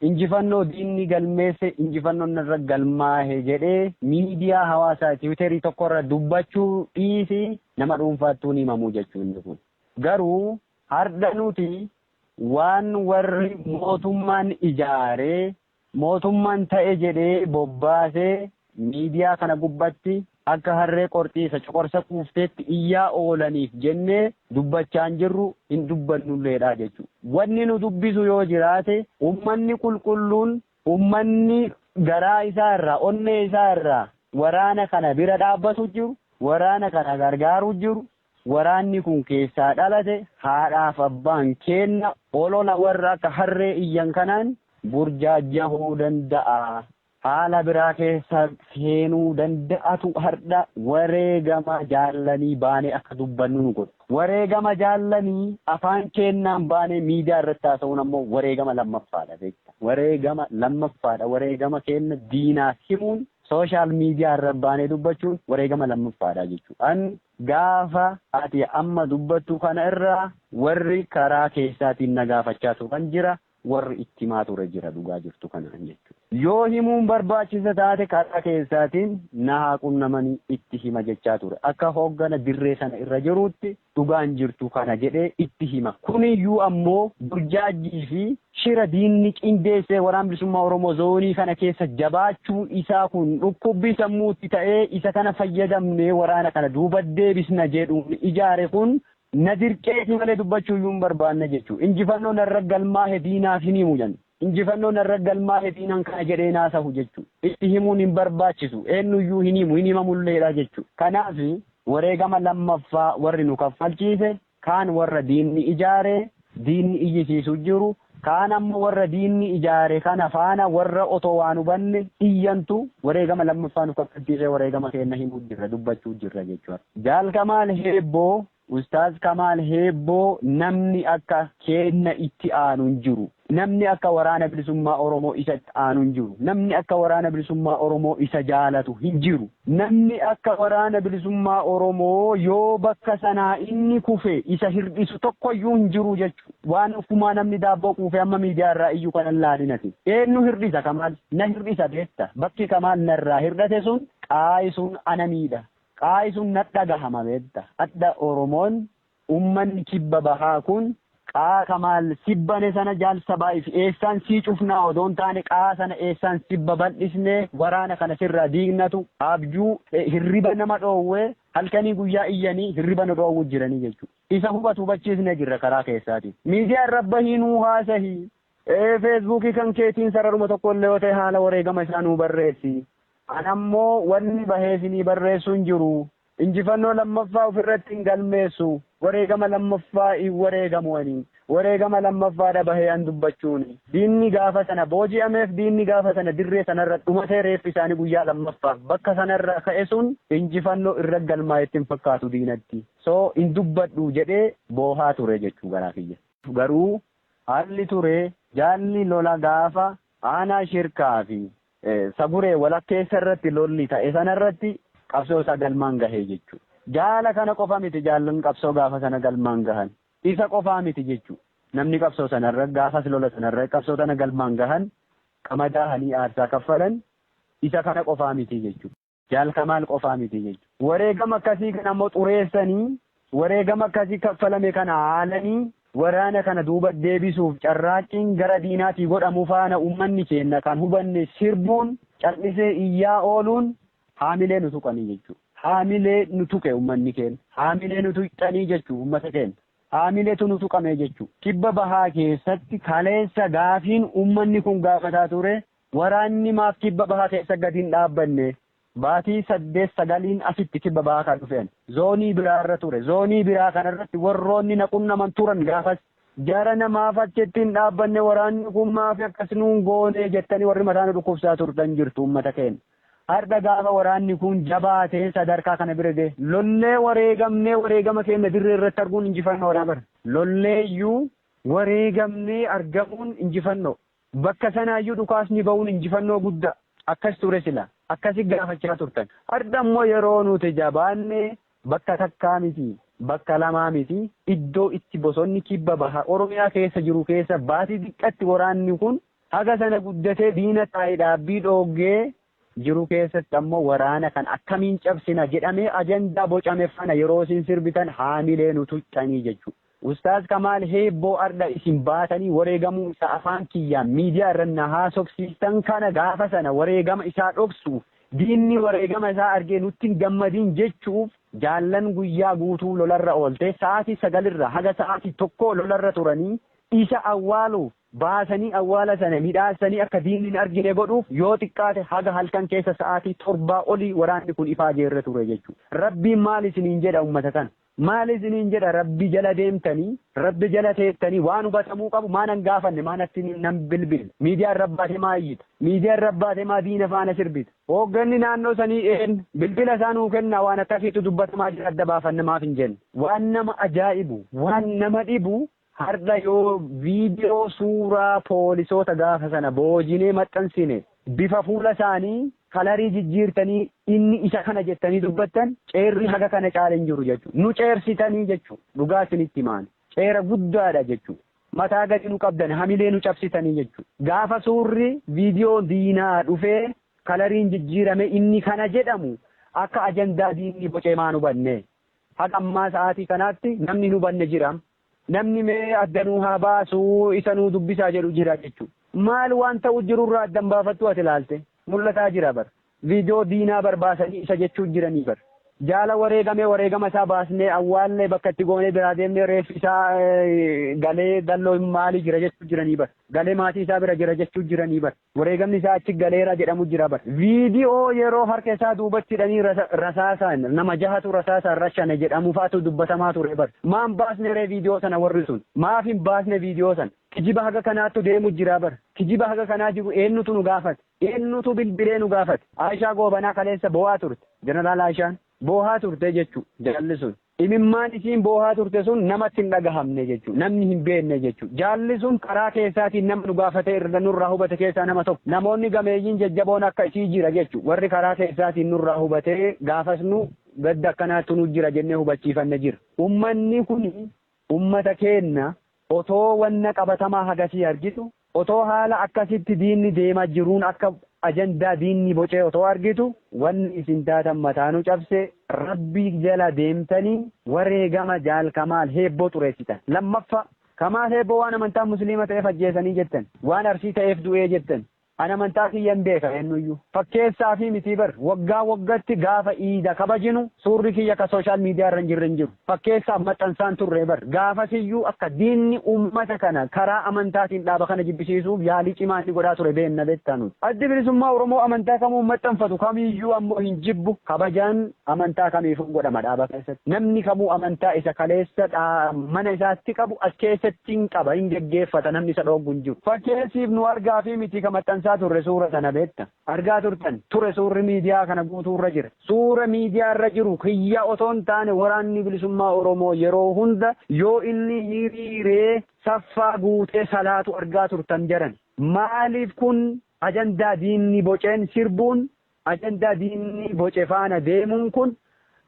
[SPEAKER 2] injifannoo diinni galmeesse injifannoon irra galmaahe jedhee miidiyaa hawaasaa tiwiiterii tokkorra dubbachuu dhiisi nama dhuunfaattuu ni himamu jechuun kun. Garuu har'a nuti waan warri mootummaan ijaaree mootummaan ta'e jedhee bobbaasee miidiyaa kana gubbatti akka harree qorxiisa coqorsa kuufteetti iyyaa oolaniif jennee dubbachaan jirru hin dubbannulleedha jechuudha. Wanni nu dubbisu yoo jiraate ummanni qulqulluun ummanni garaa isaa irraa onnee isaa irraa waraana kana bira dhaabbatu jiru waraana kana gargaaru jiru waraanni kun keessaa dhalate haadhaaf abbaan kenna olola warra akka harree iyyan kanaan burjaajahuu danda'a. Haala biraa keessa seenuu danda'atu har'a wareegama jaallanii baanee akka dubbannu nu godhu. Wareegama jaallanii afaan kennaan baanee miidiyaa irratti haasa'uun ammoo wareegama lammaffaadha beekta. Wareegama lammaffaadha. Wareegama kenna diinaaf himuun sooshaal miidiyaa irra baanee dubbachuun wareegama lammaffaadha jechuudha. An gaafa ati amma dubbattu kana irraa warri karaa keessaatiin na gaafachaa turan jira. Warri itti himaa ture jira dhugaa jirtu kanaan jechuudha. Yoo himuun barbaachisa taate karaa keessaatiin na haa qunnamanii itti hima jechaa ture. Akka hooggana dirree sana irra jiruutti dhugaan jirtu kana jedhee itti hima. Kuniyyuu ammoo burjaajii fi shira diinni qindeessee waraana bilisummaa Oromoo zoonii kana keessa jabaachuu isaa kun dhukkubbii sammuutti ta'ee isa kana fayyadamnee waraana kana duuba deebisna jedhuun ijaare kun na dirqeeti malee dubbachuu iyyuu hin barbaanne jechuudha. Injifannoon irra galmaa'e diinaaf hin himu jenna. Injifannoon irra galmaa'e diinaan kana jedhee naasahu jechuudha. Itti himuun hin barbaachisu. Eenyuyyuu hin himu hin himamulleedha jechuudha. Kanaaf wareegama lammaffaa warri nu kaffalchiise kaan warra diinni ijaare diinni iyyisiisu jiru kaan ammoo warra diinni ijaare kana faana warra otoo waan hubanne iyyantu wareegama lammaffaa nu kaffalchiise wareegama kenna himuu jirra dubbachuu jirra jechuudha. Jaalkamaal Heebboo Ustaaz Kamaal Heebboo namni akka kenna itti aanu hin jiru. Namni akka waraana bilisummaa Oromoo isa itti aanu hin jiru. Namni akka waraana bilisummaa Oromoo isa jaalatu hin jiru. Namni akka waraana bilisummaa Oromoo yoo bakka sanaa inni kufe isa hir'isu tokkoyyuu hin jiru jechuudha. Waan ufumaa namni daabboo kuufee amma miidiyaa irraa iyyuu kanan laalinati. Eenyu hir'isa Kamaal? Na hir'isa beekta. Bakki Kamaal narraa hir'ate sun qaayi sun ana miidha. Qaayi sun na dhagahama beekta. Adda Oromoon ummanni kibba bahaa kun qaa Kamaal sibbane sana jaalsa baay'if eessaan sii cufnaa odoon taane qaa sana eessaan sibba bal'isnee waraana kana sirraa diignatu abjuu hirriba nama dhoowwee halkanii guyyaa iyyanii hirriba na dhoowwu jiranii jechuudha. Isa hubachiisnee jirra karaa keessaatiin. Miidiyaa irra bahiinuu haasahii. Feesbuukii kan keetiin sararuma tokkollee yoo ta'e haala wareegama isaa nuu barreessi. Anammoo wanni baheesinii barreessuun jiru. Injifannoo lammaffaa ofirratti hin galmeessu. Wareegama lammaffaa hin wareegamuwanii. wareegama lammaffaadha bahee an dubbachuun diinni gaafa sana booji'ameef diinni gaafa sana dirree sanarra dhumatee reeffi isaanii guyyaa lammaffaaf bakka sanarra ka'e sun injifannoo irra galmaa ittiin fakkaatu diinatti soo hin dubbadhu jedhee boohaa ture jechuu garaa kiyya. Garuu haalli ture jaalli lola gaafa aanaa shirkaa fi saguree walakkeessa irratti lolli ta'e sanarratti qabsoo isaa galmaan gahee jechuudha. Jaala kana qofa miti jaallan qabsoo gaafa sana galmaan gahan. Isa qofaa miti jechuudha. Namni qabsoo sanarra gaafas lola sanarra qabsoo sana galmaan gahan qamadaahanii aarsaa kaffalan isa kana qofaa miti jechuudha. Jaal Kamaal qofaa miti jechuudha. Wareegama akkasii kana immoo xureessanii wareegama akkasii kaffalame kana haalanii waraana kana duuba deebisuuf carraaqqiin gara diinaatii godhamu faana uummanni keenya kan hubanne sirbuun cal'isee iyyaa ooluun haamilee nu tuqanii jechuudha. Haamilee nu tuqe uummanni keenya. Haamilee nu tuqanii jechuudha uummata keenya. Haamileetu nu tuqame jechuudha. Kibba bahaa keessatti kaleessa gaafiin uummanni kun gaafataa ture waraanni maaf kibba bahaa keessa gadi hin dhaabbanne baatii 8-9 asitti kibba bahaa kan dhufeen zoonii biraarra ture. Zoonii biraa kanarratti warroonni naqunnaman turan gaafas jara namaaf achitti hin dhaabbanne waraanni kun maaf akkas nuun goone jettanii warri mataan dhukkubsaa turtan jirtu uummata keenya. Har'a gaafa waraanni kun jabaatee sadarkaa kana bira gahe lollee wareegama keenya dirree irratti arguun injifannoo bara. Lolleeyyuu wareegamnee argamuun injifannoo. Bakka sanaayyuu dhukaasni ba'uun injifannoo guddaa. Akkas ture sila. Akkasi gaafachaa turtan. Har'a immoo yeroo nuti jabaannee bakka takkaa miti. Bakka lamaa miti. Iddoo itti bosonni kibba baha Oromiyaa keessa jiru keessa baatii xiqqatti waraanni kun haga sana guddatee diina taa'ee dhaabbii dhoggee jiru keessatti ammoo waraana kan akkamiin cabsina jedhamee ajandaa bocame fana yeroo isin sirbitan haamilee nu tuqxanii jechuudha. Ustaaz Kamaal heebboo arda isin baatanii wareegamuu isaa afaan kiyyaan miidiyaa irra na haasofsiistan kana gaafa sana wareegama isaa dhoksuuf diinni wareegama isaa argee nutti hin gammadiin jechuuf jaallan guyyaa guutuu lolarra oolte sa'aatii 9 haga sa'aatii 1 lolarra turanii isa awwaaluuf baasanii awwaala sana midhaasanii akka diinni hin argine godhuuf yoo xiqqaate haga halkan keessa sa'aatii 7 olii waraanni kun ifaa jeerre ture jechuudha. Rabbiin maal isiniin jedha uummata kana? Maal isiniin jedha rabbi jala deemtanii rabbi jala teettanii waan hubatamuu qabu maanan gaafanne maanatti nan bilbil miidiyaan rabbaate maa iyyita miidiyaan rabbaate maa diina faana sirbita hoogganni naannoo sanii bilbila isaa nuu kenna waan akkasiitu dubbatamaa jira adda baafanne maaf hin jenne waan nama ajaa'ibu waan nama dhibu. Har'a yoo viidiyoo suuraa poolisoota gaafa sana boojinee maxxansine bifa fuula isaanii kalarii jijjiirtanii inni isa kana jettanii dubbattan ceerri haga kana caaleen jiru jechuudha. Nu ceersitanii jechuudha. Dhugaa isinitti himaan. Ceera guddaadha jechuudha. Mataa gadi nu qabdan hamilee nu cabsitanii jechuudha. Gaafa suurri viidiyoo diinaa dhufee kalariin jijjiirame inni kana jedhamu akka ajandaa diinni bocee maa nu banne. Haga ammaa sa'aatii kanaatti namni nu banne jira. Namni mee addanuu haa baasuu isa nuu dubbisaa jedhu jira jechuudha. Maal waan ta'u jirurraa addan baafattu ati ilaalte mul'ataa jira bar. Viidiyoo diinaa barbaasanii isa jechuun jiranii bar. Jaala wareegama isaa baasnee awwaallee bakka itti goonee biraa deemnee reeffi isaa galee dalloo maalii jira jechuu jiranii bar. Galee maatii isaa bira jira jechuu jiranii bar. Wareegamni isaa achi galeera jedhamu jira bar. Viidiyoo yeroo harka isaa duubatti hidhanii rasaasaan nama jahatu rasaasaan rashane jedhamu faatu dubbatamaa ture bar. Maan baasne ree viidiyoo sana warri sun? Maaf hin baasne viidiyoo sana? Kijiba haga kanaattu deemu jira bar. Kijiba haga kanaa jiru eenyutu nu gaafate? Eenyutu bilbilee nu gaafate? Aishaa Goobanaa kaleessa boo'aa turte. Jeneraal Aishaan. Boohaa turte jechuudha jaalli sun. Imimmaan isiin boohaa turte sun namatti hin dhagahamne jechuudha. Namni hin beekne jechuudha. Jaalli sun karaa keessaatiin nama nu gaafate irra nurraa hubate keessaa nama tokko. Namoonni gameeyyiin jajjaboon akka isii jira jechuudha. Warri karaa keessaatiin nurraa hubatee gaafas nu gadda akkanaattu nu jira jennee hubachiifanne jira. Uummanni kun uummata keenya otoo wanna qabatamaa hagasii argitu otoo haala akkasitti diinni deemaa jiruun akka ajandaa diinni bocee otoo argitu wanni isin taatan mataanuu cabse rabbii jala deemtanii wareegama jaal Kamaal heebboo xureessitan. Lammaffaa Kamaal heebboo waan amantaa musliima ta'eef ajjeesanii jettan waan arsii ta'eef du'ee jettan Ana amantaa kiyyan beeka eenyuyyuu. Fakkeessaa fi miti bar waggaa waggatti gaafa iida kabajinu suurri kiyya akka sooshaal miidiyaa irra hin jirre hin jiru. Fakkeessaaf maxxansaan turre bar gaafasiyyuu akka diinni uummata kana karaa amantaatiin dhaaba kana jibbisiisuuf yaalii cimaa inni godhaa ture beenna beektanuuti. Addi bilisummaa Oromoo amantaa kamuu maxxanfatu kamiyyuu ammoo hin jibbu kabajaan amantaa kamiifuu godhama dhaaba keessatti. Namni kamuu amantaa isa kaleessa mana isaatti qabu as keessatti hin qaba hin geggeeffata namni isa dhoowwu hin jiru. Fakkeessiif nu argaa fi miti ka maxxansaa turre suura sana beekta argaa turtan ture suurri miidiyaa kana guutuurra jira suura miidiyaa irra jiru kiyya otoo hin taane waraanni bilisummaa Oromoo yeroo hunda yoo inni hiriiree saffaa guutee salaatu argaa turtan jedhan maaliif kun ajandaa diinni boceen sirbuun ajandaa diinni boce faana deemuun kun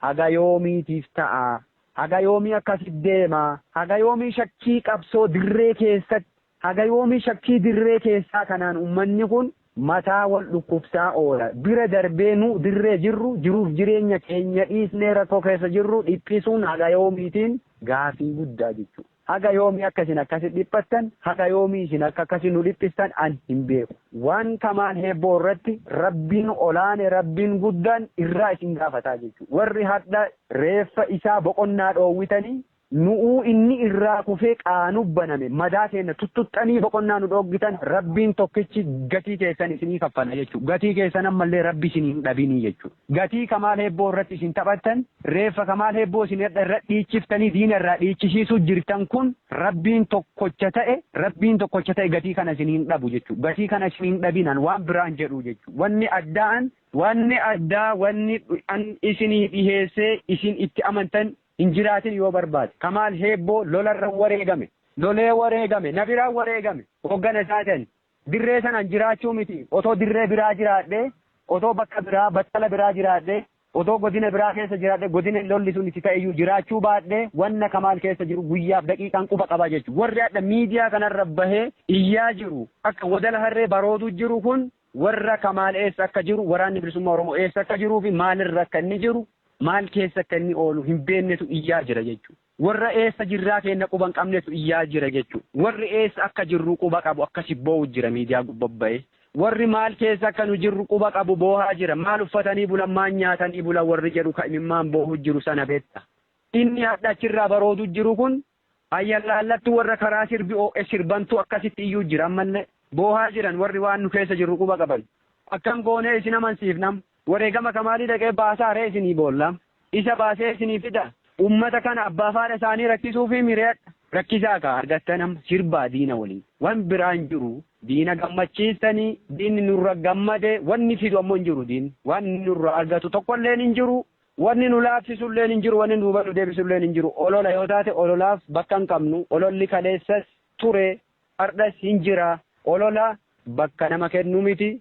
[SPEAKER 2] haga yoomiitiif ta'a haga yoomii akkasit deema haga yoomii shakkii qabsoo dirree keessatti haga yoomii shakkii dirree keessaa kanaan uummanni kun mataa wal dhukkubsaa oola bira darbee nu dirree jirru jiruuf jireenya keenya dhiisnee rakkoo keessa jirru dhiphisuun haga yoomiitiin gaafii guddaa jechuudha. Haga yoomii akkasin akkasit dhiphattan haga yoomii isin akkasin nu dhiphistan an hin beeku. Waan Kamaal Heebboo irratti rabbiin olaane rabbiin guddaan irraa isin gaafataa jechuudha. Warri hadda reeffa isaa boqonnaa dhoowwitanii nu'uu inni irraa kufee qaanu baname madaa keenya tuttuxxanii boqonnaa nu dhooggitan rabbiin tokkichi gatii keessan isinii kaffala jechuudha. Gatii keessan ammallee rabbi isin hin dhabinii jechuudha. Gatii Kamaal Heebboo irratti isin taphattan reeffa Kamaal Heebboo isin irra dhiichiftanii diina irraa dhiichisiisuu jirtan kun rabbiin tokkocha ta'e gatii kana isin hin dhabu jechuudha. Gatii kana isin hin dhabinan waan biraan jedhu jechuudha. Wanni an isinii dhiheessee isin itti amantan hin jiraatin yoo barbaade Kamaal Heebboo lolarra lolee wareegame na biraan wareegame hoggana isaatan dirree sanaan jiraachuu miti otoo dirree biraa jiraadhe otoo bakka biraa battala biraa jiraadhe otoo godina biraa keessa jiraadhe godina lolli sun itti ta'eyyuu jiraachuu baadhe wanna Kamaal keessa jiru guyyaaf daqiiqaan quba qaba jechuudha. Warri adda miidiyaa kanarra bahee iyyaa jiru akka wadala harree barootu jiru kun warra Kamaal eessa akka jiru waraanni bilisummaa Oromoo eessa akka jiruu fi maalirra akka inni jiru maal keessa akka inni oolu hin beeknetu iyyaa jira jechuudha. Warra eessa jirraa keenya quba hin qabnetu iyyaa jira jechuudha. Warri eessa akka jirru quba qabu akkasi boo'u jira miidiyaa gubbabba'ee. Warri maal keessa akka nu jirru quba qabu boohaa jira. Maal uffatanii bulan maal nyaatanii bulan warri jedhu ka imimmaan boohu jiru sana beekta. Inni hadda achirraa barootu jiru kun ayyaallaallattu warra karaa sirbi oo'e sirbantu akkasitti iyyuu jira ammallee. Boohaa jiran warri waan nu keessa jirru quba qaban. Akkam goonee isin amansiifnam. Wareegama Kamaalii dhaqee baasaa ree isinii boolla. Isa baasee isinii fida. Ummata kana abbaa faadha isaanii rakkisuu fi mireedha. Rakkisaa ka argattan amma sirbaa diina waliin. Wan biraan jiru diina gammachiistanii diinni nurra gammade wanni fidu ammoo hin jiru diinni. Wanni nurra argatu tokkollee hin jiru. Wanni nu laafsisullee hin jiru. Wanni nu badhu deebisullee hin jiru. Olola yoo taate ololaaf bakka hin qabnu. Ololli kaleessas ture hardhas hin jira. Olola bakka nama kennu miti.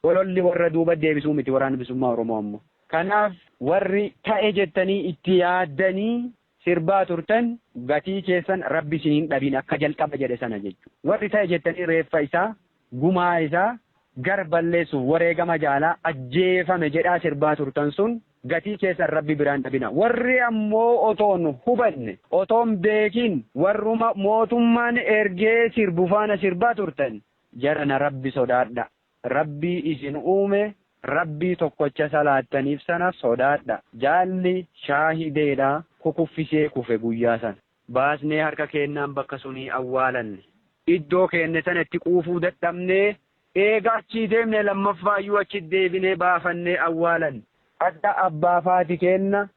[SPEAKER 2] Ololli warra duuba deebisuu miti waraana bilisummaa Oromoo ammoo. Kanaaf warri ta'e jettanii itti yaaddanii sirbaa turtan gatii keessan rabbi isin hin dhabin akka jalqaba jedhe sana jechuudha. Warri ta'e jettanii reeffa isaa gumaa isaa gar balleessuuf wareegama jaalaa ajjeefame jedhaa sirbaa turtan sun gatii keessan rabbi biraan dhabina. Warri ammoo otoon hubanne otoon beekin warruma mootummaan ergee sirbu faana sirbaa turtan jarana rabbi sodaadha. Rabbii isin uume rabbii tokkocha salaattaniif sana sodaadha. Jaalli shaahideedha kukuffisee kufe guyyaa sana. Baasnee harka kennaan bakka sunii awwaalanne. Iddoo keenne sana itti quufuu dadhabnee eega achii deemne lammaffaayyuu achi deebinee baafannee awwaalanne. Adda abbaa faati kenna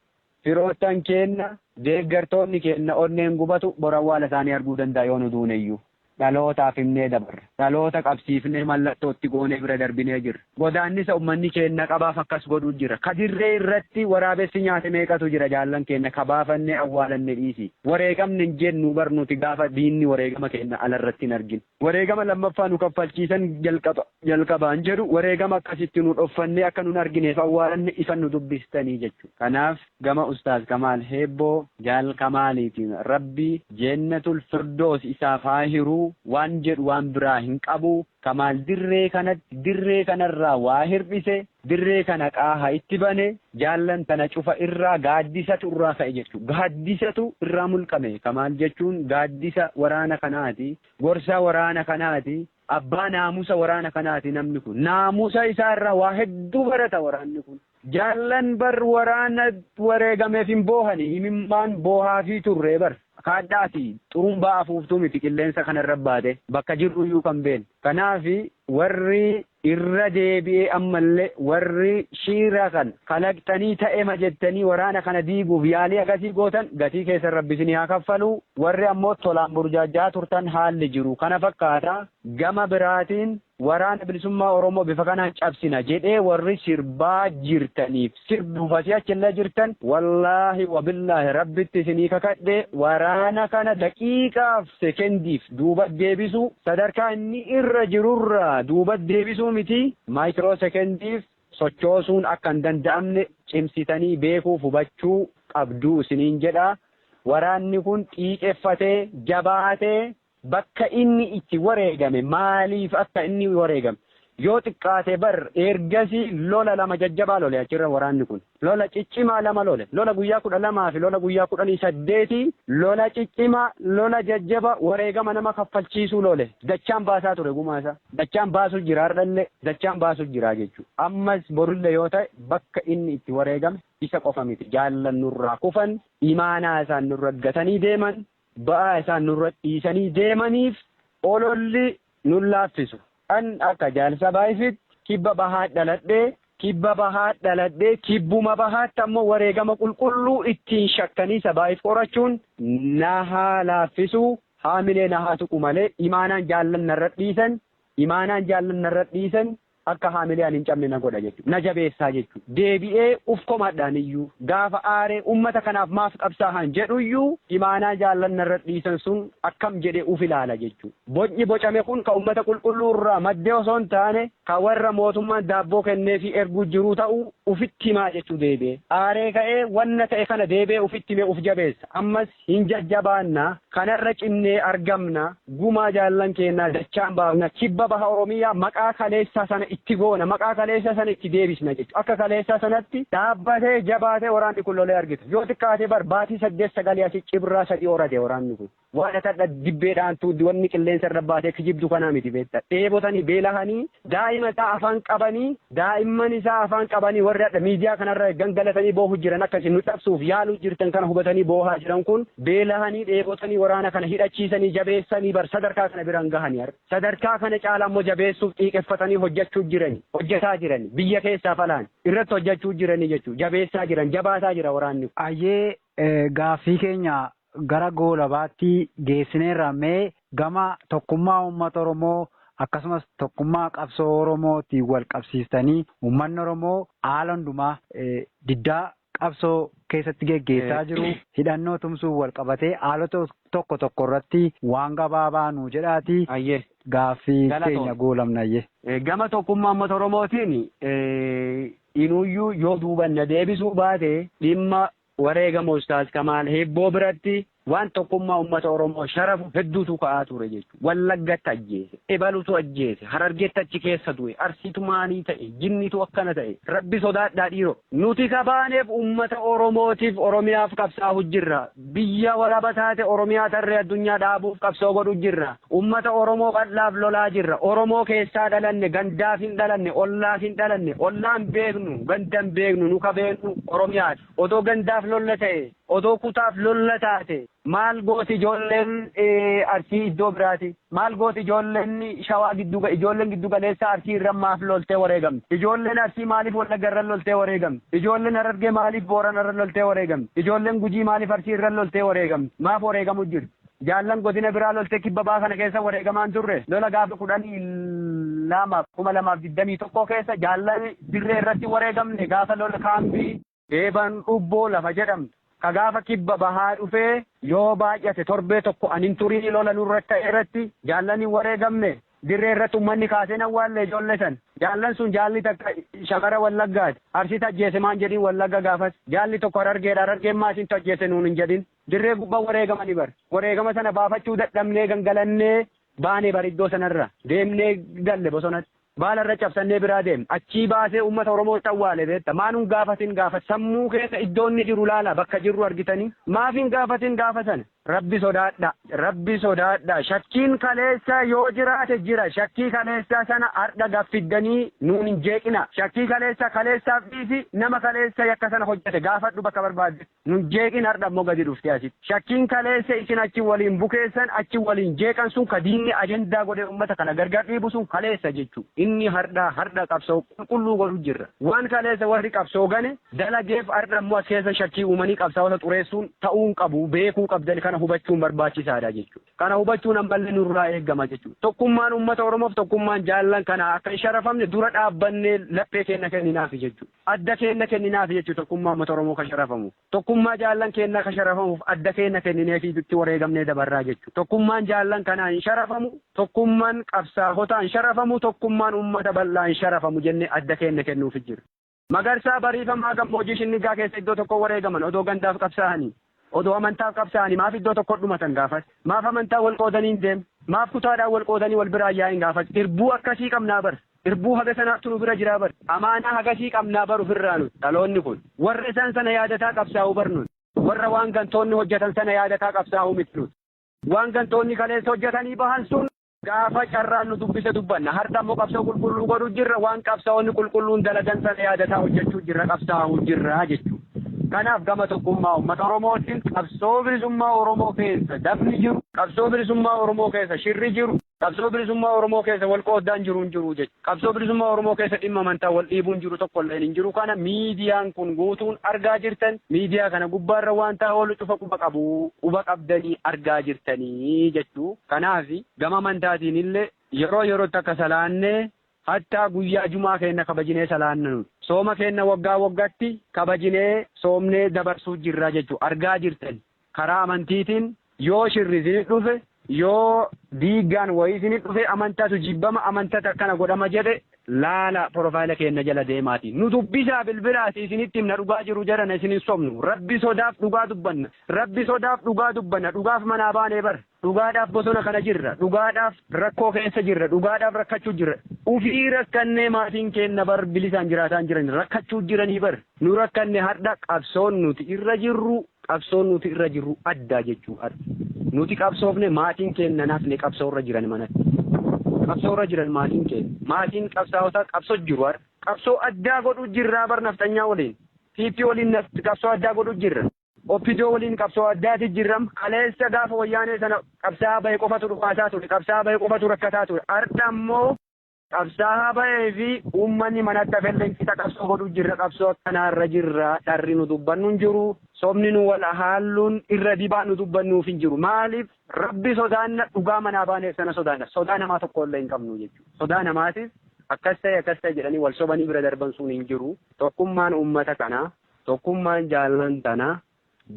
[SPEAKER 2] firoottan kenna deeggartoonni kenna onneen gubatu bor awwaala isaanii arguu danda'a yoo nu duuneyyuu. Dhalootaaf himnee dabarra. Dhaloota qabsiifnee mallattootti goonee bira darbinee jirra. Godaannisa uummanni keenya qabaaf akkas godhuu jira. Kadirree irratti waraabessi nyaate meeqatu jira jaallan keenya kabaafannee awwaalanne dhiisi. Wareegamne hin jennu barnuti gaafa diinni wareegama keenya alarratti hin argin. Wareegama lammaffaa nu kaffalchiisan jalqabaan jedhu wareegama akkasitti nu dhoffannee akka nun argineef awwaalanne ifan nu dubbistanii jechuudha. Kanaaf gama Ustaaz Kamaal Heebboo jaal Kamaaliitiin rabbi jennatul firdoos isaaf haa hiruu waan jedhu waan biraa hin qabu. Kamaal dirree kanarraa waa hirbise dirree kana qaaha itti bane jaallan tana cufa irraa gaaddisatu irraa ka'e jechuudha. Gaaddisatu irraa mulqame. Kamaal jechuun gaaddisa waraana kanaati. Gorsaa waraana kanaati. Abbaa naamusa waraana kanaati namni kun. Naamusa isaa irraa waa hedduu barata waraanni kun. Jaallan bar waraana wareegameef hin boohani. Himimmaan boohaa fi turree bar. Kaaddaati xurumbaa afuuftuu miti qilleensa kanarra baate bakka jirru iyyuu kan beenu. Kanaafi warri irra deebi'ee ammallee warri shiira kan kalaqxanii ta'ema jettanii waraana kana diiguuf yaalii akkasii gootan gatii keessa rabbisinii haa kaffalu. Warri ammoo tolaan burjaajaa turtan haalli jiru. Kana fakkaata gama biraatiin waraana bilisummaa Oromoo bifa kanaan cabsina jedhee warri sirbaa jirtaniif sirbuuf asii achillee jirtan wallaahi wabillaahi rabbitti isinii kakadhe waraana kana daqiiqaaf sekendiif duuba deebisu sadarkaa inni irra jirurra duuba deebisuu miti maayikiroo sekendiif sochoosuun akka hin danda'amne cimsitanii beekuuf hubachuu qabduu isiniin jedha. Waraanni kun xiiqeffatee jabaatee bakka inni itti wareegame maaliif akka inni wareegame yoo xiqqaate bar ergasii lola lama jajjabaa lole achirra waraanni kun lola ciccimaa lama lole lola guyyaa 12 fi lola guyyaa 18 lola ciccimaa lola jajjaba wareegama nama kaffalchiisuu lole dachaan baasaa ture gumaasa dachaan baasuu jira hardhalle dachaan baasuu jira jechuudha. Ammas borulle yoo ta'e bakka inni itti wareegame isa qofa miti jaallan nurraa kufan imaanaa isaan nurra gatanii deeman. Ba'aa isaan nurra dhiisanii deemaniif ololli nun laaffisu. An akka jaalsa baay'ifit kibba bahaa dhaladhee kibbuma bahaatti ammoo wareegama qulqulluu ittiin shakkanii sabaayif qorachuun na haa laaffisu haamilee na haa tuqu malee imaanaan jaallan narra dhiisan akka haamilee hin cabne na godha jechuudha. Na jabeessaa jechuudha. Deebi'ee uf komadhaan iyyuu gaafa aaree uummata kanaaf maaf qabsaahan jedhu iyyuu imaanaa jaallan narra dhiisan sun akkam jedhee uf ilaala jechuudha. Bocni bocame kun ka uummata qulqulluu irraa maddee osoo hin taane ka warra mootummaan daabboo kennee fi erguu jiru ta'uu ufitti himaa jechuu deebi'ee. Aaree ka'ee wanna ta'e kana deebi'ee ufitti himee uf jabeessa. Ammas hin jajjabaanna kanarra cimnee argamna gumaa jaallan kennaa dachaan baafna kibba baha Oromiyaa maqaa kaleessaa sana itti goona maqaa kaleessa sana itti deebisna jechuudha. Akka kaleessa sanatti dhaabbatee jabaatee waraanni kun lolee argita. Yoo xiqqaate bar baatii 8-9 asii cibraa 3 horate waraanni kun. Waan tadha dibbeedhaan tuuddi wanni qilleensa irra baatee kijibdu kanaa miti beekta. Dheebotanii beelahanii daa'ima isaa afaan qabanii daa'imman isaa afaan qabanii warri adda miidiyaa kanarra gangalatanii boohu jiran akkasii nu cabsuuf yaaluu jirtan kana hubatanii boohaa jiran kun beelahanii dheebotanii waraana kana hidhachiisanii jabeessanii bar sadarkaa kana biraan gahanii sadarkaa kana caala ammoo jabeessuuf xiiqeffatanii hojjetaa jiran biyya keessaa falaan irratti hojjechuu jiranii jechuudha. Jabeessaa jiran jabaataa jira waraanni.
[SPEAKER 1] Ayyee gaaffii keenya gara goolabaatti geessineerra mee gama tokkummaa uummata Oromoo akkasumas tokkummaa qabsoo Oromootiin wal qabsiistanii uummanni Oromoo haala hundumaa diddaa qabsoo keessatti geggeessaa jiru hidhannoo tumsuun wal qabatee haalota tokko irratti waan gabaabaa nuu jedhaati. Gaaffii keenya goolamnayye.
[SPEAKER 2] Gama tokkummaa uummata Oromootiin inuyyuu yoo duubanna deebisuu baate dhimma wareegama Ustaaz Kamaal Hebboo biratti waan tokkummaa uummata Oromoo sharafu hedduutu ka'aa ture jechuudha. Wallaggatti ajjeese, Ebalutu ajjeese, Harargeetti achi keessa du'e, Arsiitu maanii ta'e, Jinnitu akkana ta'e, Rabbi sodaadhaa dhiiroo. Nuti kabaaneef uummata Oromootiif Oromiyaaf qabsaa'u jirra. Biyya walaba taate Oromiyaa tarree addunyaa dhaabuuf qabsoo godhu jirra. Uummata Oromoo bal'aaf lolaa jirra. Oromoo keessaa dhalanne, gandaaf hin dhalanne, ollaaf hin dhalanne, ollaan beeknu, gandan beeknu, nu kabeennu Oromiyaadha. Odoo gandaaf lolla ta'e, odoo kutaaf lolla taate. Maal gooti ijoolleen Arsii iddoo biraati? Maal gooti ijoolleen Shawaa ijoolleen giddu galeessaa Arsii irra maaf loltee wareegamti? Ijoolleen Arsii maaliif Wallagga irra loltee wareegamti? Ijoolleen Harargee maaliif Boorana irra loltee wareegamti? Ijoolleen Gujii maaliif Arsii irra loltee wareegamti? Maaf wareegamu jiru? Jaallan godina biraa loltee kibba baa kana keessa wareegamaan turre lola gaafa 2021 keessa jaallan dirree irratti wareegamne gaafa lola kaambii Eeban Dhubboo lafa jedhamtu. Kagaafa kibba bahaa dhufee yoo baay'ate torbee tokko anin turii lola nurratti irratti jaallanii wareegamne dirree irratti uummanni kaasee awwaalle ijoollee san jaallan sun jaalli takka shamara Wallaggaati Arsiitti ajjeese maan jedhin Wallagga gaafas jaalli tokko Harargeen maasiin ajjeese nuun hin jedhin dirree gubbaa wareegamanii bar wareegama sana baafachuu dadhabnee gangalannee baanee bariddoo sanarra deemnee galle bosonatti. Baalarra cabsannee biraa deemne achii baasee uummata Oromoo awwaale beekta maanuun gaafatin gaafat sammuu keessa iddoo inni jiru laala bakka jirru argitanii maafin gaafatin gaafatan rabbi sodaadha shakkiin kaleessa yoo jiraate jira shakkii kaleessa sana har'a gaffiddanii nuun hin jeeqina shakkii kaleessaaf dhiisi nama kaleessa yakka sana hojjete gaafadhu bakka barbaadde nuun jeeqin har'a ammoo gadi dhufte asitti shakkiin kaleessa isin achi waliin bukeessan achi waliin jeeqan sun ka diinni ajendaa godhee uummata kana gargar dhiibu sun kaleessa jechuu inni har'a qabsoo qulqulluu godhu jirra waan kaleessa warri qabsoo gane dalageef har'a ammoo as keessa shakkii uumanii qabsaa'ota xureessuun ta'uun qabu beekuu qabdan kana hubachuun barbaachisaadha jechuudha. Kana hubachuun ammallee nurraa eegama jechuudha. Tokkummaan uummata Oromoof tokkummaan jaallan kana akka hin sharafamne dura dhaabbannee laphee keenya kenninaafi jechuudha. Adda keenya kenninaafi jechuudha tokkummaa uummata Oromoo kan sharafamu. Tokkummaa jaallan keenya kan sharafamuuf adda keenya kennineefi itti wareegamnee dabarraa jechuudha. Tokkummaan jaallan kanaa hin sharafamu, tokkummaan qabsaa'otaa hin sharafamu, tokkummaan uummata bal'aa hin sharafamu jennee adda keenya kennuufi jira. Magarsaa bariifamaa gammoojjii shinnigaa keessa iddoo tokko wareegaman odoo gandaaf qabsaa'anii. Odoo amantaaf qabsaa'anii maaf iddoo tokko dhumatan gaafas maaf amantaa wal qoodanii hin deemne maaf kutaadhaan wal qoodanii wal biraa yaa'in gaafas irbuu akkasii qabnaa bar irbuu haga sanaatu nu bira jiraa bar amaanaa hagasii qabnaa bar ofirraa nu dhaloonni kun warra isaan sana yaadataa qabsaa'uu bar nu warra waan gantoonni hojjetan sana yaadataa qabsaa'uu miti nu waan gantoonni kaleessa hojjetanii bahan sun gaafa carraan nu dubbise dubbanna har'a ammoo qabsoo qulqulluu godhuu jirra waan qabsaa'onni qulqulluun dalagan sana yaadataa hojjechuu jirra qabsaa'uu jirra jechuudha. Kanaaf gama tokkummaa uummata Oromootiin qabsoo bilisummaa Oromoo keessa dabni jiru, qabsoo bilisummaa Oromoo keessa shirri jiru, qabsoo bilisummaa Oromoo keessa wal qooddaan jiru hin jiru jechuudha. Qabsoo bilisummaa Oromoo keessa dhimma amantaa wal dhiibuun jiru tokko illee hin jiru. Kana miidiyaan kun guutuun argaa jirtan, miidiyaa kana gubbaarra waan ta'e oolu cufa quba qabdanii argaa jirtanii jechuu. Kanaaf gama amantaatiin illee yerootti akka salaannee hattaa guyyaa jumaa keenya kabajinee salaannu sooma keenya waggaa waggaatti kabajinee soomnee dabarsuu jirra jechuudha argaa jirtan karaa amantiitiin yoo shirri isinit dhufe yoo diigaan wayii isinit dhufe amantaatu jibbama amantaatu akkana godhama jedhe laala profaayila keenya jala deemaati nu dubbisaa bilbilaati isinitti himna dhugaa jiru jedhana isinin somnu rabbi sodaaf dhugaa dubbanna dhugaaf manaa baanee bar dhugaadhaaf bosona kana jirra dhugaadhaaf rakkoo keessa jirra dhugaadhaaf rakkachuu jirra ufii rakkannee maatiin keenya bar bilisaan jiraataan jiran rakkachuu jiranii bar nu rakkanne har'a qabsoon nuti irra jirru addaa jechuu nuti qabsoofne maatiin keenya naafne qabsoorra jiran manatti qabsoorra jiran maatiin qabsaa'otaa qabsoo jiru qabsoo addaa godhuu jirraa bar naftanyaa waliin fiippii waliin qabsoo addaa godhuu jirra oppidoo waliin qabsoo addaati jirram kaleessa gaafa wayyaanee sana qabsaa'aa bahe qofatu dhufaasaa ture qabsaa'aa bahe qofatu rakkataa ture har'a ammoo qabsaa'aa bahee fi uummanni manatti hafellee kita qabsoo godhuu jirra qabsoo akkanaarra jirra dharri nu dubbannu hin jiru sobni nu wal haalluun irra dibaa nu dubbannuuf hin jiru maaliif rabbi sodaanna dhugaa manaa baaneef sana sodaanna sodaa namaa tokko illee hin qabnu jechuudha sodaa namaatiif akkas ta'e jedhanii wal sobanii bira darban sun hin jiru tokkummaan uummata kanaa tokkummaan jaallan tanaa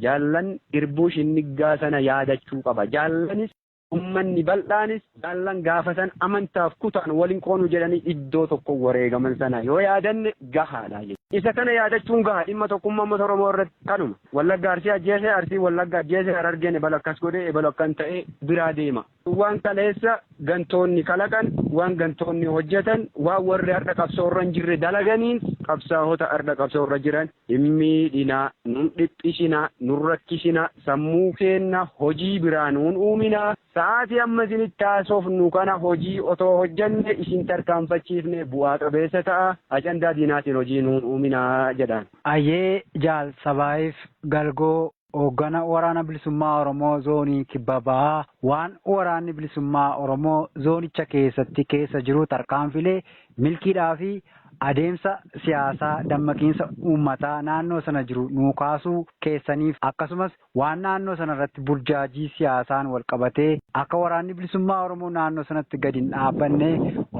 [SPEAKER 2] jaallan irbuu shinniggaa sana yaadachuu qaba jaallanis ummanni bal'aanis jaallan gaafa san amantaaf kutaan waliin qoonu jedhanii iddoo tokko wareegaman sana yoo yaadanne gahaadha isa kana yaadachuun gahaa dhimma tokkummaa uummata Oromoo irratti kanuma Wallagga Arsii ajjeese Arsii Wallagga ajjeese Harargeen ebala akkas godhee ebala akkan ta'e biraa deema waan kaleessa gantoonni kalaqan waan gantoonni hojjetan waan warri har'a qabsoorra hin jirre dalaganiin qabsaa'ota har'a qabsoorra jiran himmiidhinaa nun dhiphisinaa nun rakkisinaa sammuu keenna hojii biraa nuun uuminaa sa'aatii amma isinitti haasofnu kana hojii otoo hojjenne isin tarkaanfachiifne bu'aa qabeessa ta'a ajandaa diinaatiin hojii nuun uuminaa jedhan.
[SPEAKER 1] Ayyee jaal sabaayif galgoo hooggana waraana bilisummaa Oromoo zoonii kibba bahaa waan waraanni bilisummaa Oromoo zoonicha keessatti keessa jiru tarkaanfilee milkiidhaa fi adeemsa siyaasaa dammaqiinsa uummataa naannoo sana jiru nuu kaasuu keessaniif akkasumas waan naannoo sana irratti burjaajii siyaasaan wal qabatee akka waraanni bilisummaa Oromoo naannoo sanatti gadi hin dhaabbanne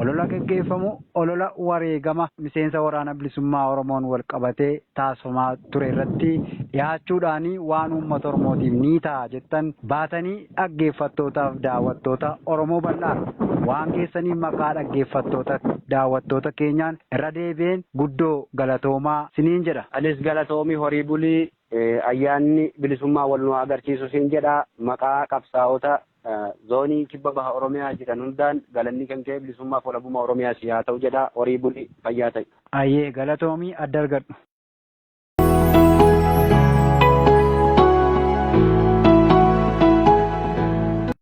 [SPEAKER 1] olola gaggeeffamu olola wareegama miseensa waraana bilisummaa Oromoon wal qabatee taasifamaa ture irratti dhiyaachuudhaan waan uummata Oromootiif ni ta'a jettan baatanii dhaggeeffattootaaf daawwattoota Oromoo bal'aan waan keessanii maqaa dhaggeeffattoota daawwattoota keenyaan irra deebi'een guddoo galatoomaa siniin jedha.
[SPEAKER 2] Anis galatoomii horii bulii ayyaanni bilisummaa wal nu agarsiisu siin jedha maqaa qabsaa'ota zoonii kibba baha Oromiyaa jedhan hundaan galanni kan ka'e bilisummaa fi walabummaa Oromiyaa si haa ta'u jedha. Horii bulii fayyaa ta'e.
[SPEAKER 1] Ayyee galatoomii adda argadhu.